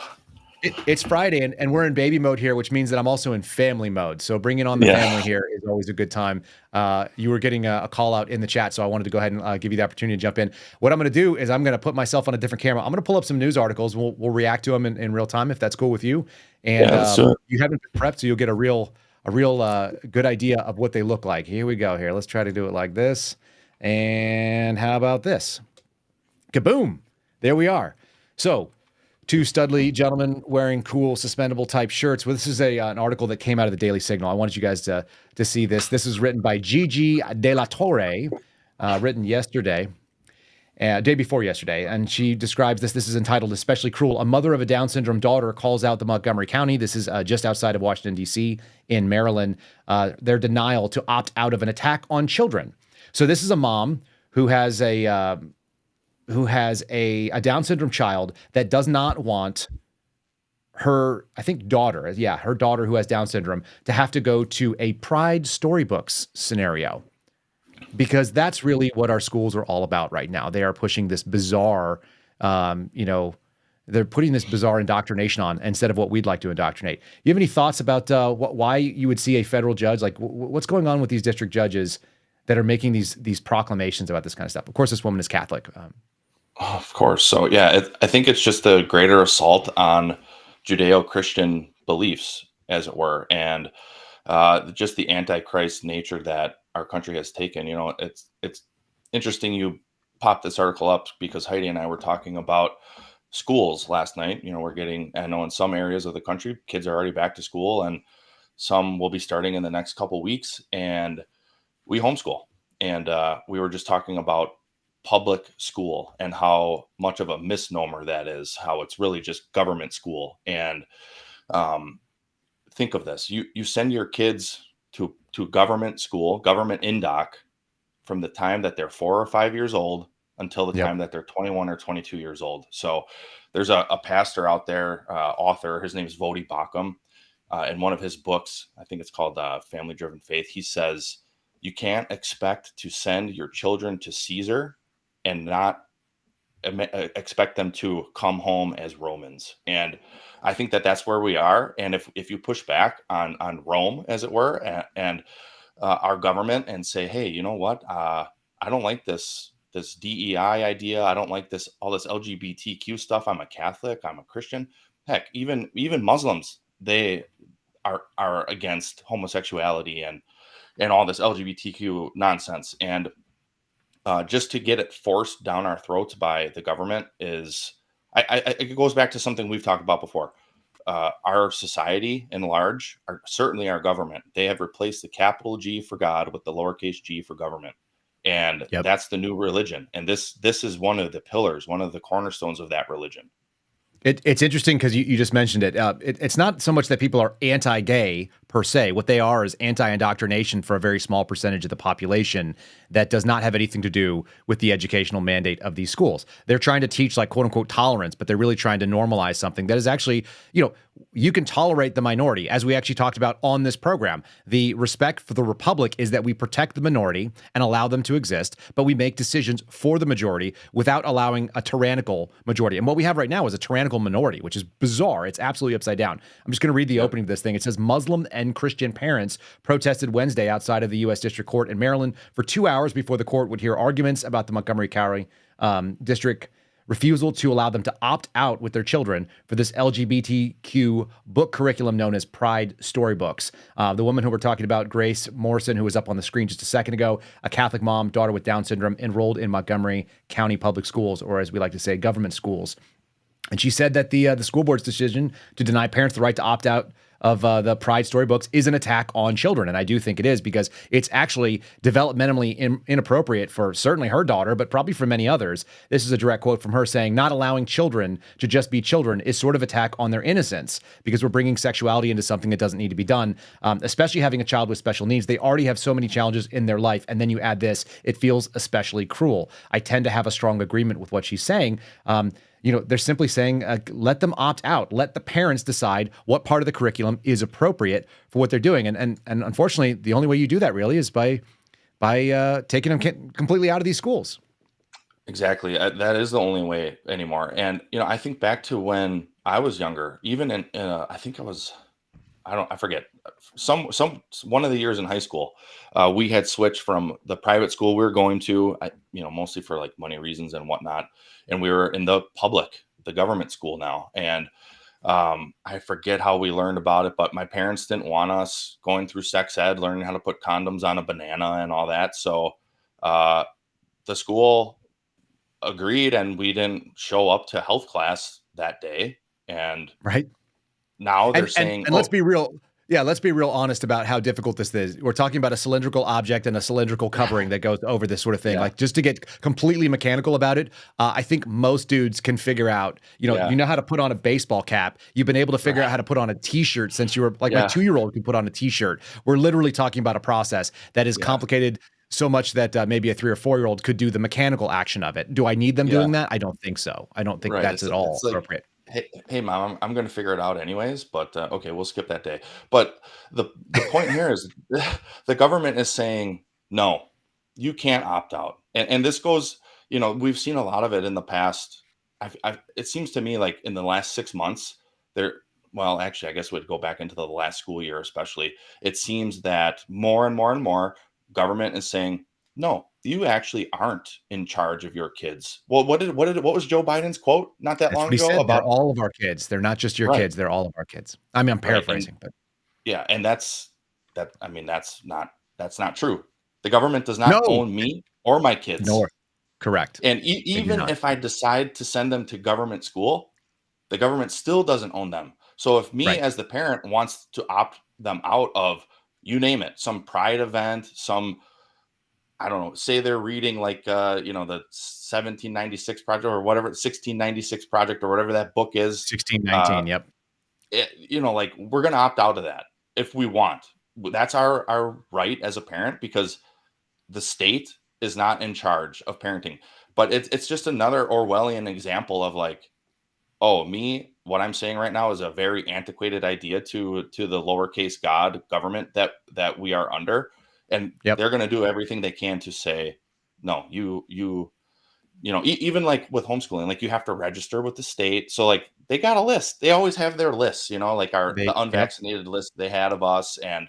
It's Friday, and we're in baby mode here, which means that I'm also in family mode. So bringing on the family here is always a good time. You were getting a call out in the chat, so I wanted to go ahead and give you the opportunity to jump in. What I'm going to do is I'm going to put myself on a different camera. I'm going to pull up some news articles. We'll react to them in real time, if that's cool with you. And you haven't been prepped, so you'll get a real good idea of what they look like. Here we go. Here, let's try to do it like this. And how about this? Kaboom! There we are. So, two studly gentlemen wearing cool suspendable type shirts. Well, this is an article that came out of the Daily Signal. I wanted you guys to see this. This is written by Gigi De La Torre, written yesterday, day before yesterday, and she describes this. This is entitled "Especially Cruel." A mother of a Down syndrome daughter calls out the Montgomery County. This is just outside of Washington, D.C. in Maryland. Their denial to opt out of an attack on children. So this is a mom who has a Down syndrome child that does not want her, I think, daughter, her daughter who has Down syndrome, to have to go to a Pride storybooks scenario, because that's really what our schools are all about right now. They are pushing this bizarre, they're putting this bizarre indoctrination on instead of what we'd like to indoctrinate. You have any thoughts about why you would see a federal judge, like what's going on with these district judges that are making these proclamations about this kind of stuff? Of course, this woman is Catholic. Of course. So, I think it's just a greater assault on Judeo-Christian beliefs, as it were. And just the antichrist nature that our country has taken. It's interesting you popped this article up because Heidi and I were talking about schools last night. I know in some areas of the country, kids are already back to school, and some will be starting in the next couple weeks. And we homeschool, and we were just talking about public school and how much of a misnomer that is, how it's really just government school. And think of this: you send your kids to government school, government indoc, from the time that they're 4 or 5 years old until the Yep. time that they're 21 or 22 years old. So there's a pastor out there, author, his name is Vodi Bakum. In one of his books, I think it's called Family Driven Faith, he says, you can't expect to send your children to Caesar and not expect them to come home as Romans. And I think that that's where we are. And if you push back on Rome, as it were, and our government, and say, hey, you know what? I don't like this DEI idea. I don't like all this LGBTQ stuff. I'm a Catholic. I'm a Christian. Heck, even Muslims, they are against homosexuality and all this LGBTQ nonsense. And just to get it forced down our throats by the government it goes back to something we've talked about before. Our society in large, certainly our government, they have replaced the capital G for God with the lowercase g for government. And Yep. that's the new religion. And this is one of the pillars, one of the cornerstones of that religion. It's interesting because you just mentioned it. It's not so much that people are anti-gay per se. What they are is anti-indoctrination for a very small percentage of the population that does not have anything to do with the educational mandate of these schools. They're trying to teach like quote unquote tolerance, but they're really trying to normalize something that is actually, you can tolerate the minority. As we actually talked about on this program, the respect for the republic is that we protect the minority and allow them to exist, but we make decisions for the majority without allowing a tyrannical majority. And what we have right now is a tyrannical minority, which is bizarre. It's absolutely upside down. I'm just going to read the opening of this thing. It says Muslim and Christian parents protested Wednesday outside of the U.S. District Court in Maryland for 2 hours before the court would hear arguments about the Montgomery County District refusal to allow them to opt out with their children for this LGBTQ book curriculum known as Pride Storybooks. The woman who we're talking about, Grace Morrison, who was up on the screen just a second ago, a Catholic mom, daughter with Down syndrome, enrolled in Montgomery County Public Schools, or as we like to say, government schools. And she said that the school board's decision to deny parents the right to opt out of the Pride storybooks is an attack on children. And I do think it is, because it's actually developmentally inappropriate for certainly her daughter, but probably for many others. This is a direct quote from her saying, not allowing children to just be children is sort of attack on their innocence, because we're bringing sexuality into something that doesn't need to be done, especially having a child with special needs. They already have so many challenges in their life. And then you add this, it feels especially cruel. I tend to have a strong agreement with what she's saying. They're simply saying, let them opt out. Let the parents decide what part of the curriculum is appropriate for what they're doing. And unfortunately, the only way you do that really is by taking them completely out of these schools. Exactly. That is the only way anymore. And, I think back to when I was younger, even I think I forget, one of the years in high school, we had switched from the private school we were going to, mostly for like money reasons and whatnot. And we were in the government school now. And I forget how we learned about it, but my parents didn't want us going through sex ed, learning how to put condoms on a banana and all that. So the school agreed, and we didn't show up to health class that day. And right now they're saying, and let's be real. Yeah, let's be real honest about how difficult this is. We're talking about a cylindrical object and a cylindrical covering that goes over this sort of thing. Yeah. Like, just to get completely mechanical about it, I think most dudes can figure out, you know how to put on a baseball cap. You've been able to figure out how to put on a t-shirt since you were like my 2-year-old can put on a t-shirt. We're literally talking about a process that is complicated so much that maybe a 3 or 4-year-old could do the mechanical action of it. Do I need them doing that? I don't think so. I don't think that's at all appropriate. Hey, mom, I'm going to figure it out anyways, but okay, we'll skip that day. But the point here is the government is saying, no, you can't opt out. And this goes, we've seen a lot of it in the past. It seems to me like in the last 6 months actually, I guess we'd go back into the last school year, especially. It seems that more and more and more government is saying, no, you actually aren't in charge of your kids. Well, what was Joe Biden's quote not that long ago about they're all of our kids? They're not just your kids; they're all of our kids. I mean, I'm paraphrasing, but and that's I mean, that's not true. The government does not No, own me or my kids. nor correct. And They do even not. if I decide to send them to government school, the government still doesn't own them. So if me Right. as the parent wants to opt them out of, you name it, some pride event, some, I don't know, say they're reading like the 1796 project or whatever, 1696 project or whatever that book is. 1619. Yep. Like we're going to opt out of that if we want. That's our right as a parent, because the state is not in charge of parenting. But it's just another Orwellian example of like, oh, what I'm saying right now is a very antiquated idea to the lowercase god government that we are under. And Yep. they're going to do everything they can to say, no, even like with homeschooling, like you have to register with the state. So like they got a list. They always have their lists, like the unvaccinated list they had of us, and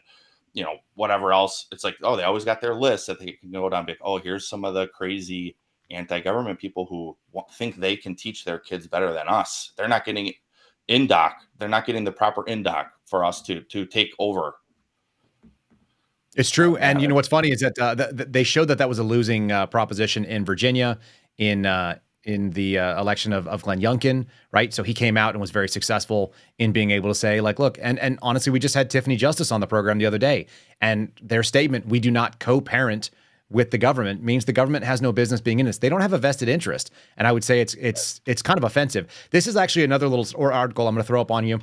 whatever else. It's like, oh, they always got their list that they can go down. Like, oh, here's some of the crazy anti-government people who think they can teach their kids better than us. They're not getting INDOC. They're not getting the proper INDOC for us to take over. It's true. And you know what's funny is that they showed that was a losing proposition in Virginia in the election of Glenn Youngkin, right? So he came out and was very successful in being able to say, like, look, and honestly, we just had Tiffany Justice on the program the other day, and their statement, we do not co-parent with the government, means the government has no business being in this. They don't have a vested interest. And I would say it's kind of offensive. This is actually another little article I'm going to throw up on you.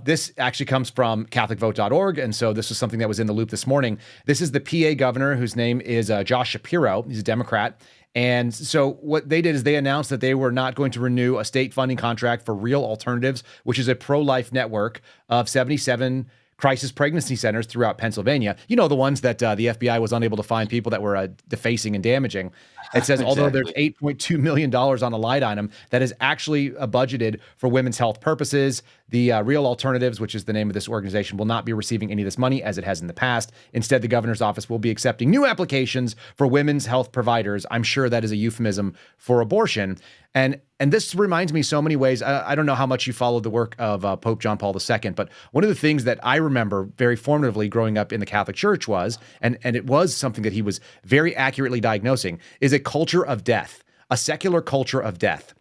This actually comes from CatholicVote.org. And so this was something that was in the loop this morning. This is the PA governor, whose name is Josh Shapiro. He's a Democrat. And so what they did is they announced that they were not going to renew a state funding contract for Real Alternatives, which is a pro-life network of 77 crisis pregnancy centers throughout Pennsylvania. You know, the ones that the FBI was unable to find people that were defacing and damaging. It says, although there's $8.2 million on a line item that is actually budgeted for women's health purposes, the Real Alternatives, which is the name of this organization, will not be receiving any of this money as it has in the past. Instead, the governor's office will be accepting new applications for women's health providers. I'm sure that is a euphemism for abortion. And this reminds me so many ways. I don't know how much you followed the work of Pope John Paul II, but one of the things that I remember very formatively growing up in the Catholic Church was, and it was something that he was very accurately diagnosing, is a culture of death, a secular culture of death.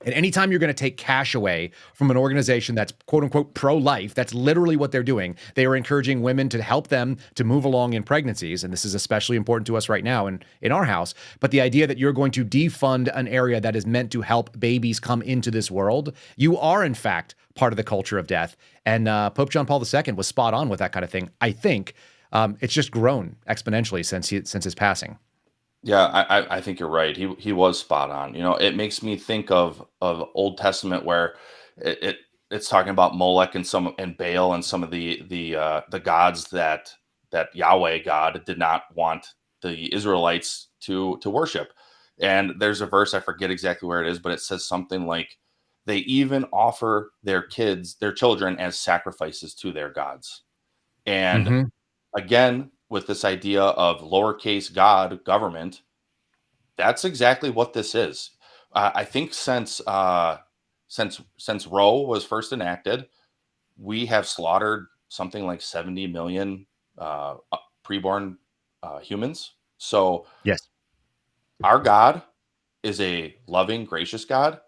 And anytime you're going to take cash away from an organization that's quote unquote pro-life, that's literally what they're doing. They are encouraging women to help them to move along in pregnancies. And this is especially important to us right now in our house. But the idea that you're going to defund an area that is meant to help babies come into this world, you are in fact part of the culture of death. And Pope John Paul II was spot on with that kind of thing. I think it's just grown exponentially since his passing. Yeah, I think you're right. He was spot on. It makes me think of Old Testament where it's talking about Molech and Baal and some of the gods that Yahweh God did not want the Israelites to worship. And there's a verse, I forget exactly where it is, but it says something like they even offer their children as sacrifices to their gods. And again, with this idea of lowercase god government, that's exactly what this is. I think since Roe was first enacted, we have slaughtered something like 70 million preborn humans. So yes, our God is a loving, gracious God,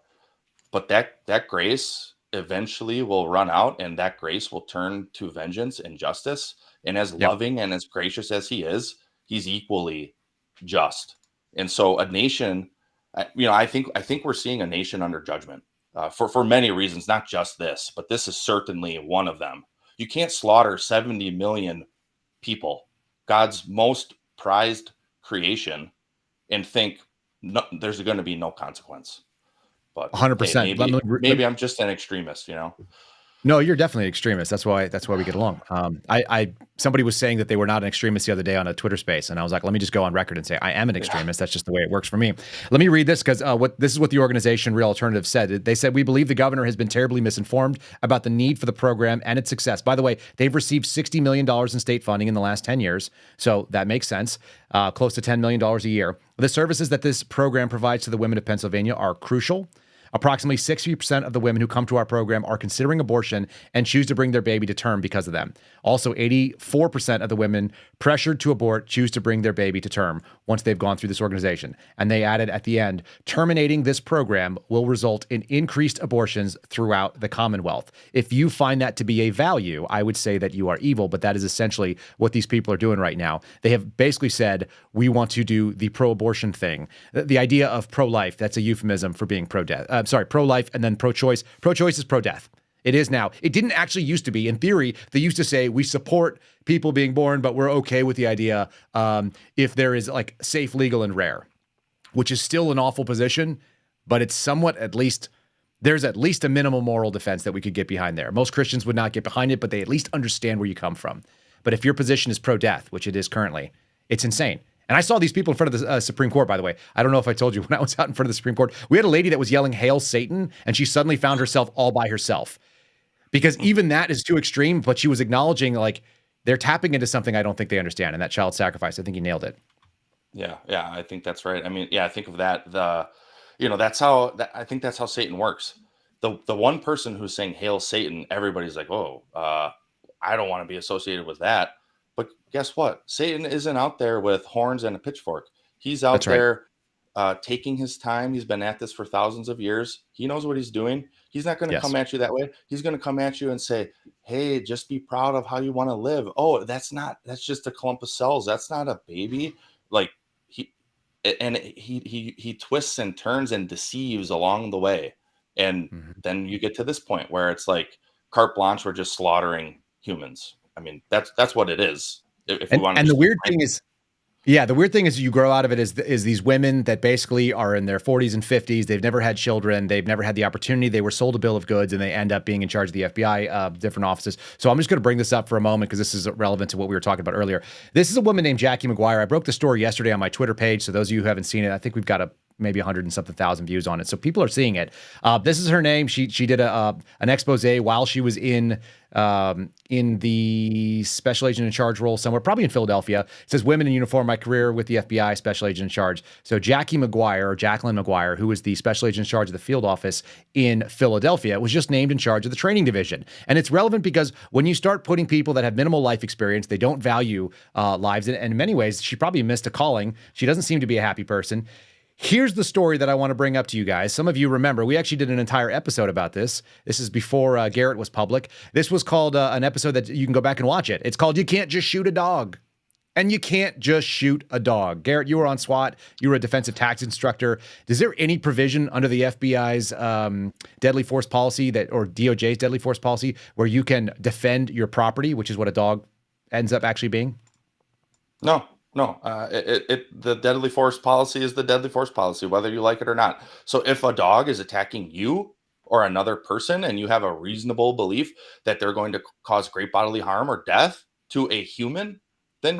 but that grace eventually will run out, and that grace will turn to vengeance and justice. And as loving and as gracious as he is, he's equally just. And so a nation, I think we're seeing a nation under judgment for many reasons, not just this, but this is certainly one of them. You can't slaughter 70 million people, God's most prized creation, and think there's going to be no consequence. But 100%. Hey, maybe I'm just an extremist, No, you're definitely an extremist. That's why we get along. Somebody was saying that they were not an extremist the other day on a Twitter space, and I was like, let me just go on record and say I am an extremist. That's just the way it works for me. Let me read this because this is what the organization Real Alternatives said. They said, we believe the governor has been terribly misinformed about the need for the program and its success. By the way, they've received $60 million in state funding in the last 10 years, so that makes sense. Close to $10 million a year. The services that this program provides to the women of Pennsylvania are crucial. Approximately 60% of the women who come to our program are considering abortion and choose to bring their baby to term because of them. Also, 84% of the women pressured to abort choose to bring their baby to term once they've gone through this organization. And they added at the end, terminating this program will result in increased abortions throughout the Commonwealth. If you find that to be a value, I would say that you are evil, but that is essentially what these people are doing right now. They have basically said, we want to do the pro-abortion thing. The idea of pro-life, that's a euphemism for being pro-death. Pro-life and then pro-choice. Pro-choice is pro-death. It is now. It didn't actually used to be. In theory, they used to say, we support people being born, but we're okay with the idea if there is like safe, legal, and rare, which is still an awful position, but it's somewhat there's at least a minimal moral defense that we could get behind there. Most Christians would not get behind it, but they at least understand where you come from. But if your position is pro-death, which it is currently, it's insane. And I saw these people in front of the Supreme Court, by the way. I don't know if I told you, when I was out in front of the Supreme Court, we had a lady that was yelling, "Hail Satan," and she suddenly found herself all by herself. Because even that is too extreme, but she was acknowledging, like, they're tapping into something I don't think they understand, and that child sacrifice. I think you nailed it. Yeah, I think that's right. I mean, I think of that. I think that's how Satan works. The one person who's saying "Hail Satan," everybody's like, "Oh, I don't want to be associated with that." But guess what? Satan isn't out there with horns and a pitchfork. He's out there taking his time. He's been at this for thousands of years. He knows what he's doing. He's not going to come at you that way. He's going to come at you and say, "Hey, just be proud of how you want to live." Oh, that's just a clump of cells. That's not a baby. Like he twists and turns and deceives along the way. And then you get to this point where it's like carte blanche, we're just slaughtering humans. I mean, that's what it is. If we want to. And the weird thing is, the weird thing is you grow out of it is these women that basically are in their 40s and 50s. They've never had children. They've never had the opportunity. They were sold a bill of goods, and they end up being in charge of the FBI, different offices. So I'm just going to bring this up for a moment because this is relevant to what we were talking about earlier. This is a woman named Jackie McGuire. I broke the story yesterday on my Twitter page. So those of you who haven't seen it, I think we've got maybe 100 and something thousand views on it. So people are seeing it. This is her name. She did an expose while she was in the special agent in charge role somewhere, probably in Philadelphia. It says women in uniform, my career with the FBI, special agent in charge. So Jacqueline McGuire, who was the special agent in charge of the field office in Philadelphia, was just named in charge of the training division. And it's relevant because when you start putting people that have minimal life experience, they don't value lives. And in many ways, she probably missed a calling. She doesn't seem to be a happy person. Here's the story that I want to bring up to you guys. Some of you remember, we actually did an entire episode about this. This is before Garrett was public. This was called an episode that you can go back and watch it. It's called You Can't Just Shoot a Dog. And you can't just shoot a dog. Garrett, you were on SWAT. You were a defensive tax instructor. Is there any provision under the FBI's deadly force policy or DOJ's deadly force policy where you can defend your property, which is what a dog ends up actually being? No. The deadly force policy is the deadly force policy, whether you like it or not. So if a dog is attacking you or another person and you have a reasonable belief that they're going to cause great bodily harm or death to a human, then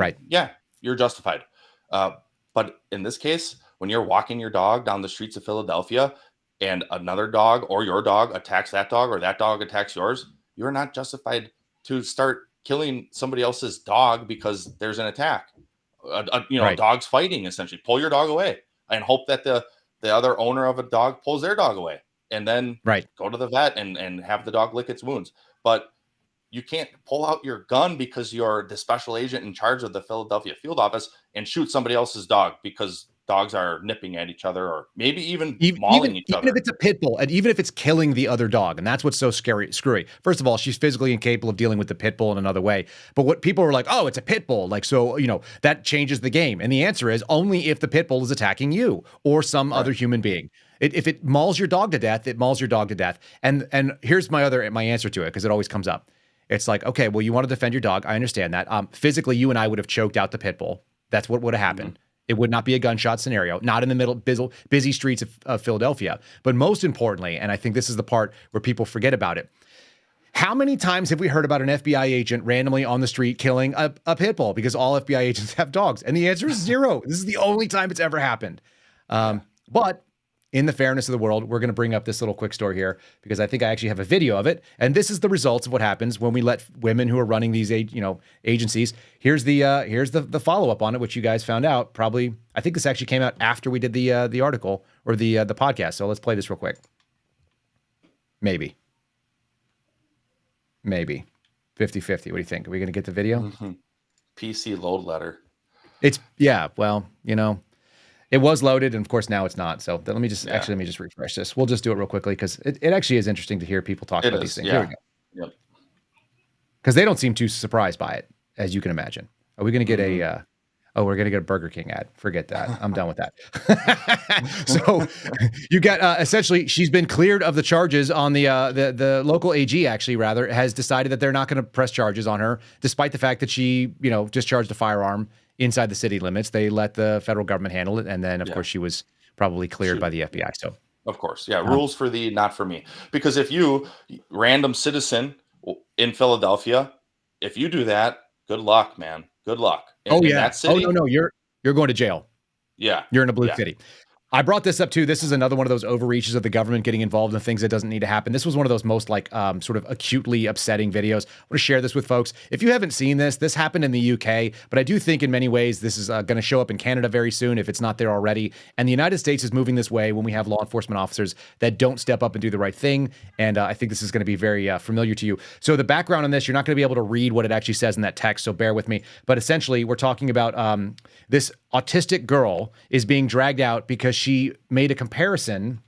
you're justified. But in this case, when you're walking your dog down the streets of Philadelphia and another dog or your dog attacks that dog or that dog attacks yours, you're not justified to start killing somebody else's dog because there's an attack. Dogs fighting, essentially. Pull your dog away and hope that the other owner of a dog pulls their dog away, and then go to the vet and have the dog lick its wounds. But you can't pull out your gun because you're the special agent in charge of the Philadelphia field office and shoot somebody else's dog because dogs are nipping at each other or maybe even mauling each other. Even if it's a pit bull and even if it's killing the other dog. And that's what's so screwy. First of all, she's physically incapable of dealing with the pit bull in another way. But what people were like, oh, it's a pit bull. Like, so, that changes the game. And the answer is only if the pit bull is attacking you or some other human being. If it mauls your dog to death, it mauls your dog to death. And here's my answer to it, because it always comes up. It's like, okay, well, you want to defend your dog. I understand that. Physically, you and I would have choked out the pit bull. That's what would have happened. Mm-hmm. It would not be a gunshot scenario, not in the middle, busy streets of Philadelphia. But most importantly, and I think this is the part where people forget about it, how many times have we heard about an FBI agent randomly on the street killing a pit bull because all FBI agents have dogs? And the answer is zero. This is the only time it's ever happened. But in the fairness of the world, we're going to bring up this little quick story here because I think I actually have a video of it. And this is the results of what happens when we let women who are running these, agencies. Here's the follow-up on it, which you guys found out probably. I think this actually came out after we did the article or the podcast. So let's play this real quick. Maybe 50-50. What do you think? Are we going to get the video? Mm-hmm. PC load letter. Well, it was loaded, and of course now it's not. So let me just refresh this. We'll just do it real quickly because it actually is interesting to hear people talk about these things. Yeah. Here we go. Yep. Because they don't seem too surprised by it, as you can imagine. Are we going to get we're going to get a Burger King ad. Forget that. I'm done with that. So you got essentially, she's been cleared of the charges on the local AG, actually, rather, has decided that they're not going to press charges on her, despite the fact that she, discharged a firearm inside the city limits. They let the federal government handle it. And then, of course, she was probably cleared by the FBI. So, of course. Yeah. Rules for thee, not for me. Because if you, random citizen in Philadelphia, if you do that, good luck, man. Good luck. In that city, no, you're going to jail. Yeah. You're in a blue city. I brought this up too. This is another one of those overreaches of the government getting involved in things that doesn't need to happen. This was one of those most sort of acutely upsetting videos. I want to share this with folks. If you haven't seen this happened in the UK, but I do think in many ways this is going to show up in Canada very soon if it's not there already. And the United States is moving this way when we have law enforcement officers that don't step up and do the right thing. And I think this is going to be very familiar to you. So the background on this, you're not going to be able to read what it actually says in that text, so bear with me. But essentially, we're talking about this autistic girl is being dragged out because she made a comparison.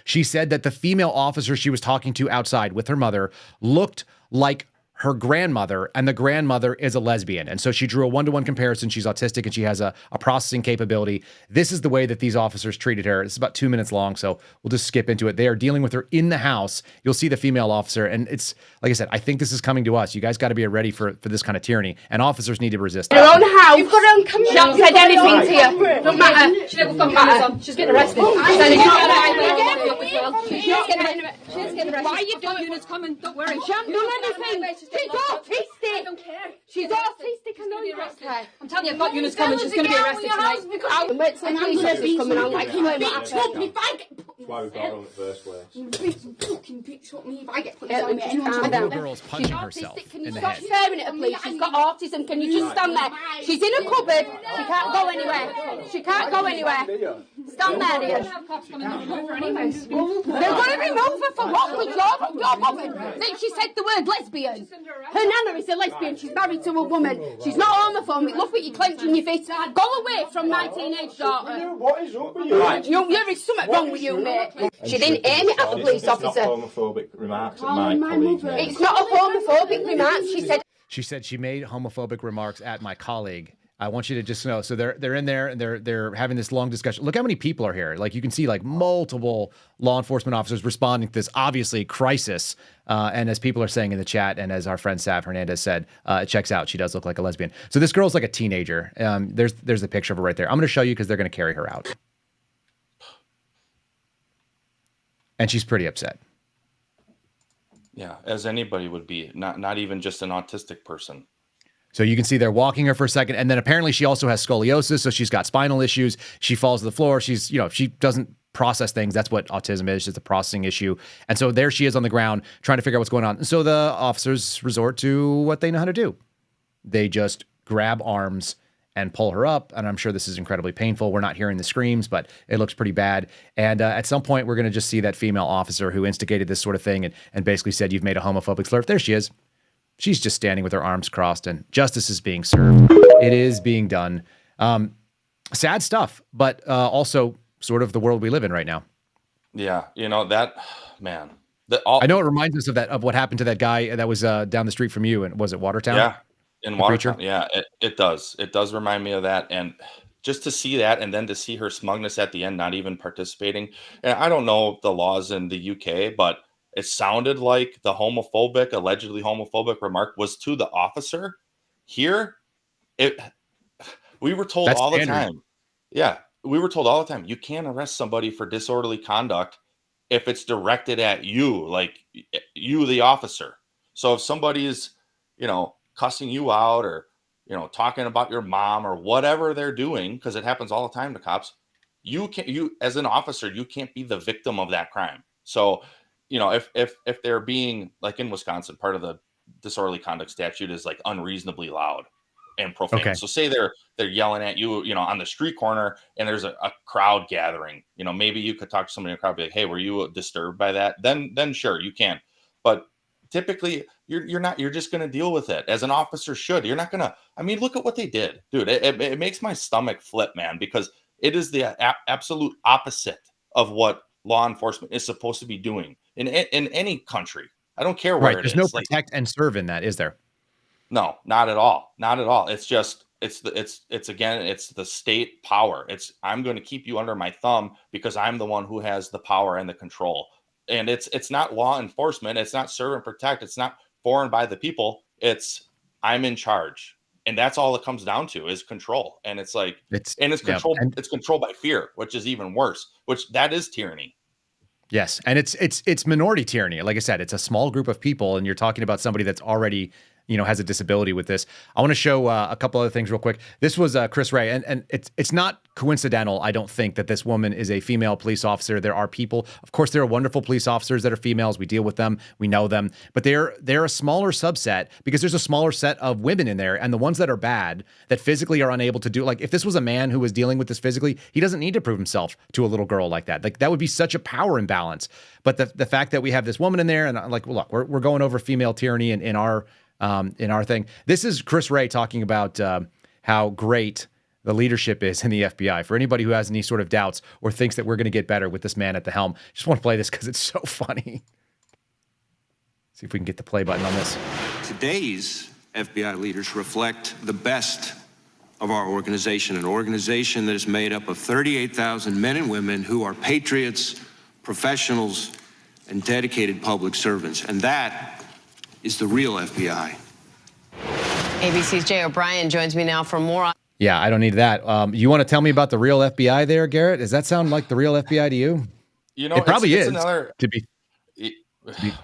She said that the female officer she was talking to outside with her mother looked like her grandmother, and the grandmother is a lesbian. And so she drew a one-to-one comparison. She's autistic and she has a processing capability. This is the way that these officers treated her. It's about 2 minutes long, so we'll just skip into it. They are dealing with her in the house. You'll see the female officer, and it's, like I said, I think this is coming to us. You guys got to be ready for this kind of tyranny, and officers need to resist Your that. own house. You've got her own camera. She hasn't said anything to you. Don't matter. She never got cameras on. She's getting arrested. She's getting arrested. Why are you doing? Units coming. Don't worry. She hasn't done anything. She's autistic. I don't care. She's autistic. I know you're okay. I'm telling you, I've got units coming. She's going to be arrested tonight. Wait till the police officer's coming out. Like, bitch up me if I get put in the cell. That's why we got her in the first place. Fucking bitch up me if I get put in the cell. The little girl's punching herself in the head. Stop staring at her, please. She's got autism. Can you just stand there? She's in a cupboard. She can't go anywhere. She can't go anywhere. Stand there, dear. They're going to remove her for what? With your woman. Then she said the word lesbian. Her nana is a lesbian. She's married to a woman. She's not homophobic. Look what you're clenching your fist. Go away from my teenage daughter. What is up with you? There is something wrong with you, mate. She didn't aim it at the police officer. Homophobic remarks at my colleague. It's not a homophobic remark. She said she made homophobic remarks at my colleague. I want you to just know. So they're in there and they're having this long discussion. Look how many people are here. Like you can see, like multiple law enforcement officers responding to this obviously crisis. And as people are saying in the chat, and as our friend Sav Hernandez said, it checks out. She does look like a lesbian. So this girl's like a teenager. There's a picture of her right there. I'm going to show you because they're going to carry her out. And she's pretty upset. Yeah, as anybody would be, not even just an autistic person. So you can see they're walking her for a second. And then apparently she also has scoliosis. So she's got spinal issues. She falls to the floor. She's, she doesn't process things. That's what autism is. It's a processing issue. And so there she is on the ground trying to figure out what's going on. And so the officers resort to what they know how to do. They just grab arms and pull her up. And I'm sure this is incredibly painful. We're not hearing the screams, but it looks pretty bad. And at some point, we're going to just see that female officer who instigated this sort of thing and basically said, you've made a homophobic slur. There she is. She's just standing with her arms crossed and justice is being served. It is being done. Sad stuff, but also sort of the world we live in right now. Yeah. That, man. I know it reminds us of what happened to that guy that was down the street from you. And was it Watertown? Yeah. In Watertown. Yeah, it does. It does remind me of that. And just to see that and then to see her smugness at the end, not even participating. And I don't know the laws in the UK, but it sounded like the allegedly homophobic remark was to the officer. Here, we were told all the time. Yeah, we were told all the time, you can't arrest somebody for disorderly conduct if it's directed at you, like you, the officer. So if somebody is, cussing you out or, talking about your mom or whatever they're doing, because it happens all the time to cops, you as an officer, you can't be the victim of that crime. So, if they're being, like in Wisconsin, part of the disorderly conduct statute is like unreasonably loud. and profane. Okay. So say they're yelling at you, on the street corner, and there's a crowd gathering. Maybe you could talk to somebody in the crowd, be like, "Hey, were you disturbed by that?" Then sure, you can. But typically, you're not. You're just going to deal with it, as an officer should. You're not going to. I mean, look at what they did, dude. It makes my stomach flip, man, because it is the absolute opposite of what law enforcement is supposed to be doing in any country. I don't care where Right. it There's is. no protect and serve in that, is there? No, not at all. Not at all. It's just it's the state power. I'm going to keep you under my thumb because I'm the one who has the power and the control. And it's not law enforcement. It's not serve and protect. It's not for and by the people. It's I'm in charge. And that's all it comes down to is control. And it's like it's controlled. It's controlled by fear, which is even worse. Which that is tyranny. Yes, and it's minority tyranny. Like I said, it's a small group of people, and you're talking about somebody that's already, has a disability with this. I want to show a couple other things real quick. This was Chris Ray, and it's not coincidental, I don't think, that this woman is a female police officer. There are people, of course, there are wonderful police officers that are females. We deal with them, we know them, but they're a smaller subset because there's a smaller set of women in there, and the ones that are bad, that physically are unable to do, like if this was a man who was dealing with this physically, he doesn't need to prove himself to a little girl like that. Like that would be such a power imbalance. But the fact that we have this woman in there, and like, look, we're going over female tyranny in our thing. This is Chris Ray talking about how great the leadership is in the FBI. For anybody who has any sort of doubts or thinks that we're going to get better with this man at the helm, just want to play this because it's so funny. See if we can get the play button on this. Today's FBI leaders reflect the best of our organization, an organization that is made up of 38,000 men and women who are patriots, professionals, and dedicated public servants. And that is the real FBI. ABC's Jay O'Brien joins me now for more. Yeah, I don't need that. You want to tell me about the real FBI there, Garrett? Does that sound like the real FBI to you? It probably is.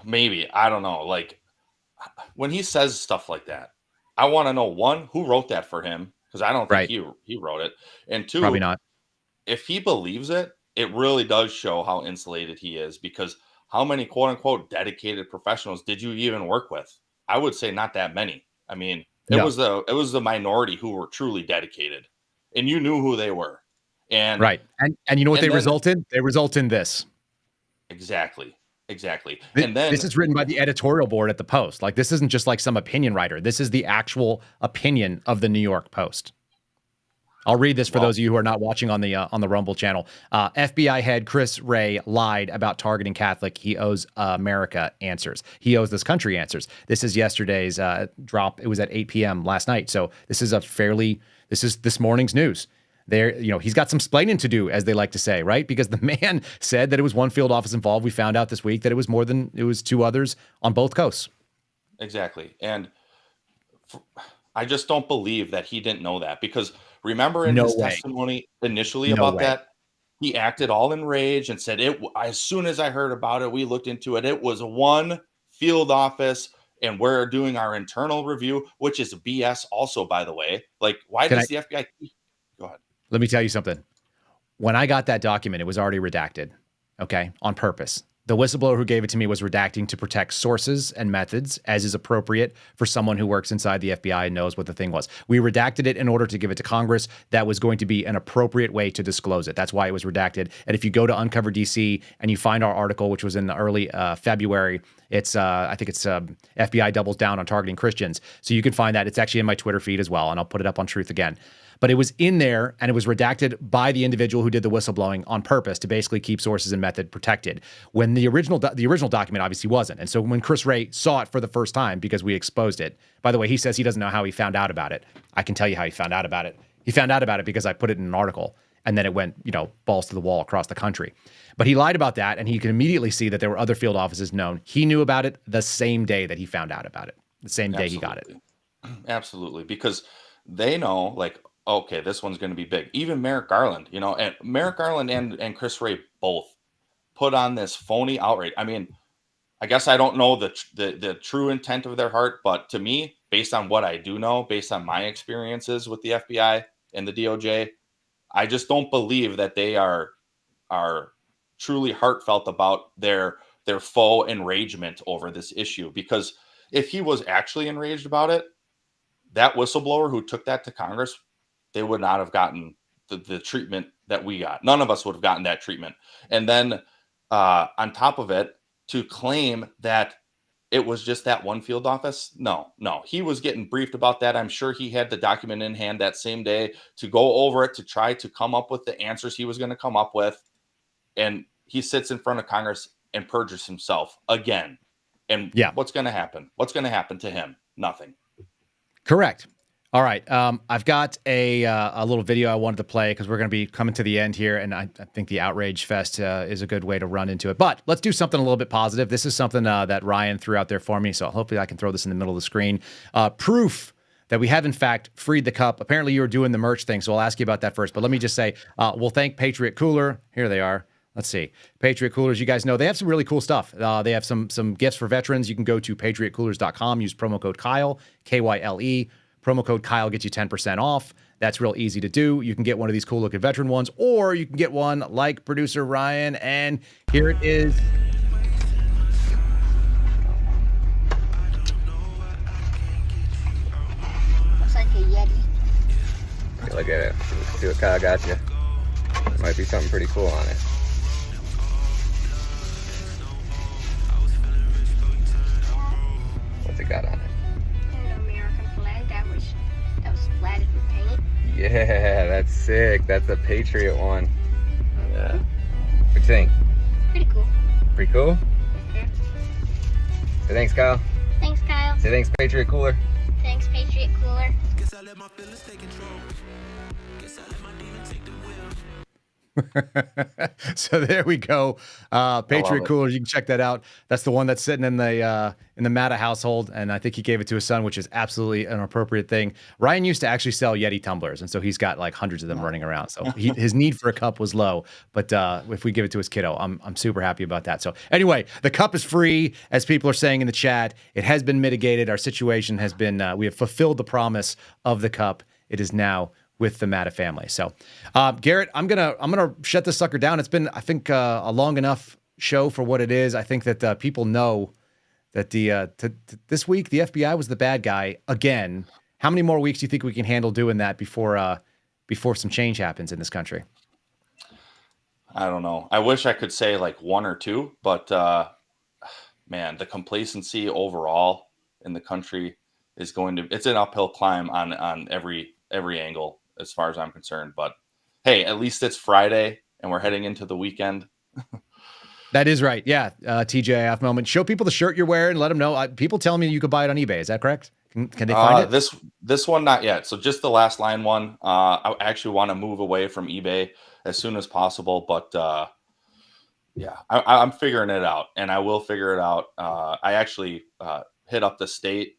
Maybe. I don't know. Like when he says stuff like that, I want to know, one, who wrote that for him? Because I don't think he wrote it. And two, probably not. If he believes it, it really does show how insulated he is, because how many quote unquote dedicated professionals did you even work with? I would say not that many. I mean, it was the minority who were truly dedicated, and you knew who they were. And right. And you know what they result in? They result in this. Exactly. And then this is written by the editorial board at the Post. Like this isn't just like some opinion writer. This is the actual opinion of the New York Post. I'll read this for those of you who are not watching on the Rumble channel. FBI head Chris Ray lied about targeting Catholic. He owes America answers. He owes this country answers. This is yesterday's drop. It was at 8 p.m. last night. So this is this morning's news. There, he's got some splaining to do, as they like to say, right? Because the man said that it was one field office involved. We found out this week that it was two others on both coasts. Exactly. And I just don't believe that he didn't know that, because remember in his testimony initially about that, he acted all enraged and said, as soon as I heard about it, we looked into it. It was one field office, and we're doing our internal review, which is BS also, by the way. Like, why does the FBI... Go ahead. Let me tell you something. When I got that document, it was already redacted, okay, on purpose. The whistleblower who gave it to me was redacting to protect sources and methods, as is appropriate for someone who works inside the FBI and knows what the thing was. We redacted it in order to give it to Congress. That was going to be an appropriate way to disclose it. That's why it was redacted. And if you go to Uncover DC and you find our article, which was in the early February, it's I think it's FBI doubles down on targeting Christians. So you can find that. It's actually in my Twitter feed as well, and I'll put it up on Truth Again. But it was in there, and it was redacted by the individual who did the whistleblowing on purpose to basically keep sources and method protected. When the original document obviously wasn't. And so when Chris Ray saw it for the first time, because we exposed it, by the way, he says he doesn't know how he found out about it. I can tell you how he found out about it. He found out about it because I put it in an article, and then it went, balls to the wall across the country. But he lied about that, and he could immediately see that there were other field offices known. He knew about it the same day that he found out about it, the same day he got it. Absolutely, because they know, like, okay, this one's going to be big. Even Merrick Garland, and Merrick Garland and Chris Ray both put on this phony outrage. I mean, I guess I don't know the true intent of their heart, but to me, based on what I do know, based on my experiences with the FBI and the DOJ, I just don't believe that they are truly heartfelt about their faux enragement over this issue. Because if he was actually enraged about it, that whistleblower who took that to Congress, they would not have gotten the treatment that we got. None of us would have gotten that treatment. And then on top of it, to claim that it was just that one field office. No, he was getting briefed about that. I'm sure he had the document in hand that same day to go over it, to try to come up with the answers he was going to come up with. And he sits in front of Congress and perjures himself again. And what's going to happen? What's going to happen to him? Nothing. Correct. All right. I've got a little video I wanted to play because we're going to be coming to the end here, and I think the Outrage Fest is a good way to run into it. But let's do something a little bit positive. This is something that Ryan threw out there for me, so hopefully I can throw this in the middle of the screen. Proof that we have, in fact, freed the cup. Apparently, you were doing the merch thing, so I'll ask you about that first. But let me just say, we'll thank Patriot Cooler. Here they are. Let's see. Patriot Coolers, you guys know, they have some really cool stuff. They have some gifts for veterans. You can go to patriotcoolers.com, use promo code Kyle, Kyle. Promo code Kyle gets you 10% off. That's real easy to do. You can get one of these cool looking veteran ones, or you can get one like producer Ryan. And here it is. Looks like a Yeti. Look at it. Let's see what Kyle got you. There might be something pretty cool on it. What's it got on it? Yeah, that's sick. That's a Patriot one. Yeah. What do you think? Pretty cool. Pretty cool? Mm-hmm. Say thanks, Kyle. Thanks, Kyle. Say thanks, Patriot Cooler. Thanks, Patriot Cooler. Guess I let my feelings take control. Guess I let my demons take the wheel. So there we go. Patriot Coolers, you can check that out. That's the one that's sitting in the MAGA household, and I think he gave it to his son, which is absolutely an appropriate thing. Ryan used to actually sell Yeti tumblers, and so he's got like hundreds of them running around. So his need for a cup was low, but if we give it to his kiddo, I'm super happy about that. So anyway, the cup is free, as people are saying in the chat. It has been mitigated. Our situation has been we have fulfilled the promise of the cup. It is now with the Matta family. So, Garrett, I'm gonna shut this sucker down. It's been, I think, a long enough show for what it is. I think that people know that this week the FBI was the bad guy again. How many more weeks do you think we can handle doing that before some change happens in this country? I don't know. I wish I could say like one or two, but man, the complacency overall in the country is it's an uphill climb on every angle, as far as I'm concerned. But hey, at least it's Friday and we're heading into the weekend. That is right. Yeah. TJF moment. Show people the shirt you're wearing. Let them know. People tell me you could buy it on eBay. Is that correct? Can they find it? This one, not yet. So just the last line one. I actually want to move away from eBay as soon as possible, but yeah, I'm figuring it out, and I will figure it out. I actually hit up the state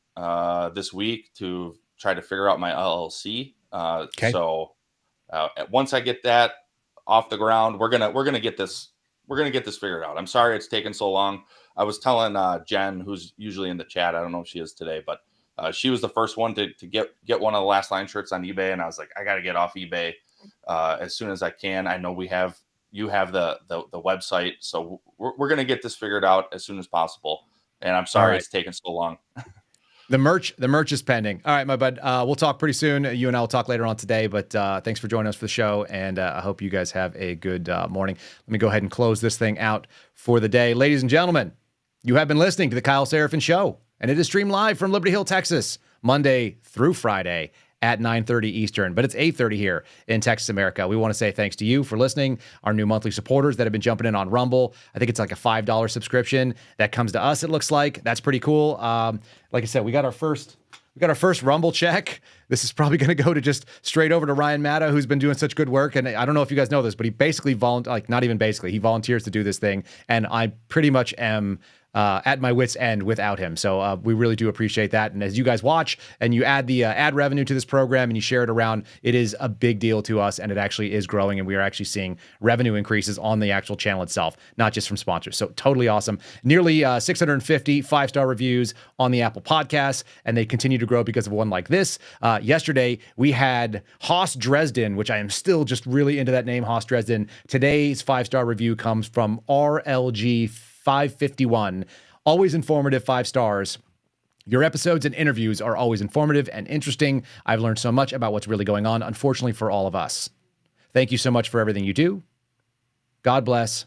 this week to try to figure out my LLC. Okay. So once I get that off the ground, we're gonna get this figured out. I'm sorry it's taken so long. I was telling Jen, who's usually in the chat, I don't know if she is today, but she was the first one to get one of the last line shirts on eBay, and I was like, I got to get off eBay as soon as I can. I know you have the website, so we're gonna get this figured out as soon as possible. And I'm sorry it's taken so long. The merch is pending. All right, my bud. We'll talk pretty soon. You and I will talk later on today, but thanks for joining us for the show, and I hope you guys have a good morning. Let me go ahead and close this thing out for the day. Ladies and gentlemen, you have been listening to the Kyle Seraphin Show, and it is streamed live from Liberty Hill, Texas, Monday through Friday at 9:30 Eastern, but it's 8:30 here in Texas, America. We want to say thanks to you for listening, our new monthly supporters that have been jumping in on Rumble. I think it's like a $5 subscription that comes to us, it looks like. That's pretty cool. Like I said, we got our first Rumble check. This is probably going to go to just straight over to Ryan Matta, who's been doing such good work. And I don't know if you guys know this, but he basically he volunteers to do this thing, and I pretty much am at my wit's end without him. So we really do appreciate that. And as you guys watch and you add the ad revenue to this program and you share it around, it is a big deal to us, and it actually is growing, and we are actually seeing revenue increases on the actual channel itself, not just from sponsors. So totally awesome. Nearly 650 5-star reviews on the Apple Podcasts, and they continue to grow because of one like this. Yesterday, we had Haas Dresden, which I am still just really into that name, Haas Dresden. Today's 5-star review comes from RLG 551. Always informative, 5 stars. Your episodes and interviews are always informative and interesting. I've learned so much about what's really going on, unfortunately, for all of us. Thank you so much for everything you do. God bless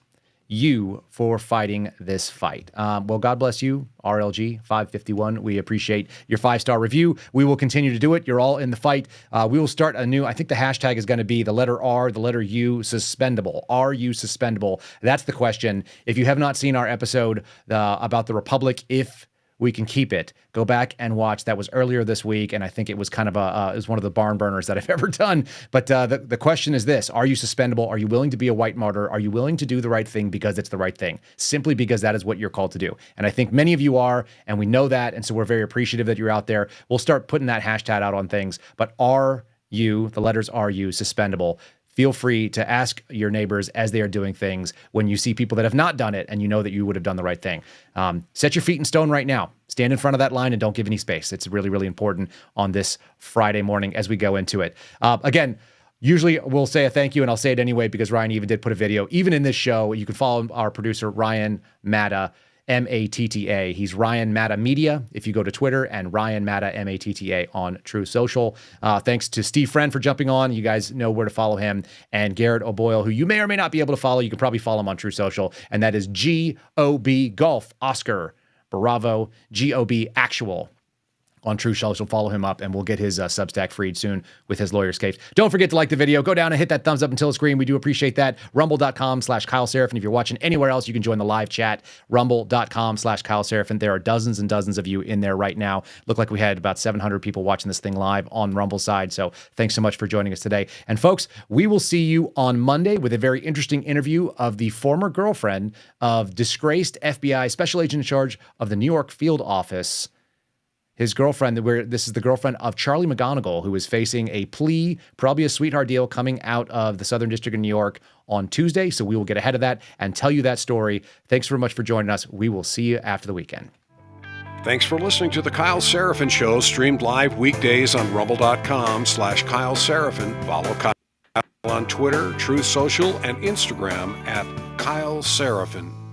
you for fighting this fight. Well, God bless you, RLG 551. We appreciate your 5-star review. We will continue to do it. You're all in the fight. We will start a new, I think the hashtag is going to be the letter R, the letter U, suspendable. Are you suspendable? That's the question. If you have not seen our episode about the Republic, if we can keep it, go back and watch. That was earlier this week, and I think it was kind of it was one of the barn burners that I've ever done. But the question is this: are you suspendable? Are you willing to be a white martyr? Are you willing to do the right thing because it's the right thing, simply because that is what you're called to do? And I think many of you are, and we know that, and so we're very appreciative that you're out there. We'll start putting that hashtag out on things. But are you, the letters are you, suspendable? Feel free to ask your neighbors as they are doing things when you see people that have not done it and you know that you would have done the right thing. Set your feet in stone right now. Stand in front of that line and don't give any space. It's really, really important on this Friday morning as we go into it. Again, usually we'll say a thank you, and I'll say it anyway because Ryan even did put a video. Even in this show, you can follow our producer, Ryan Matta, M-A-T-T-A. He's Ryan Matta Media if you go to Twitter, and Ryan Matta, M-A-T-T-A on True Social. Thanks to Steve Friend for jumping on. You guys know where to follow him. And Garrett O'Boyle, who you may or may not be able to follow. You can probably follow him on True Social, and that is G-O-B Golf Oscar Bravo G-O-B Actual on True Social. Follow him up, and we'll get his Substack freed soon with his lawyer's case. Don't forget to like the video. Go down and hit that thumbs up until it's green. We do appreciate that. Rumble.com/Kyle Seraphin. If you're watching anywhere else, you can join the live chat. Rumble.com/Kyle Seraphin. There are dozens and dozens of you in there right now. Look like we had about 700 people watching this thing live on Rumble side. So thanks so much for joining us today. And folks, we will see you on Monday with a very interesting interview of the former girlfriend of disgraced FBI special agent in charge of the New York field office. His girlfriend, this is the girlfriend of Charlie McGonigal, who is facing a plea, probably a sweetheart deal, coming out of the Southern District of New York on Tuesday. So we will get ahead of that and tell you that story. Thanks very much for joining us. We will see you after the weekend. Thanks for listening to The Kyle Seraphin Show, streamed live weekdays on rumble.com/Kyle Seraphin. Follow Kyle on Twitter, Truth Social, and Instagram at Kyle Seraphin.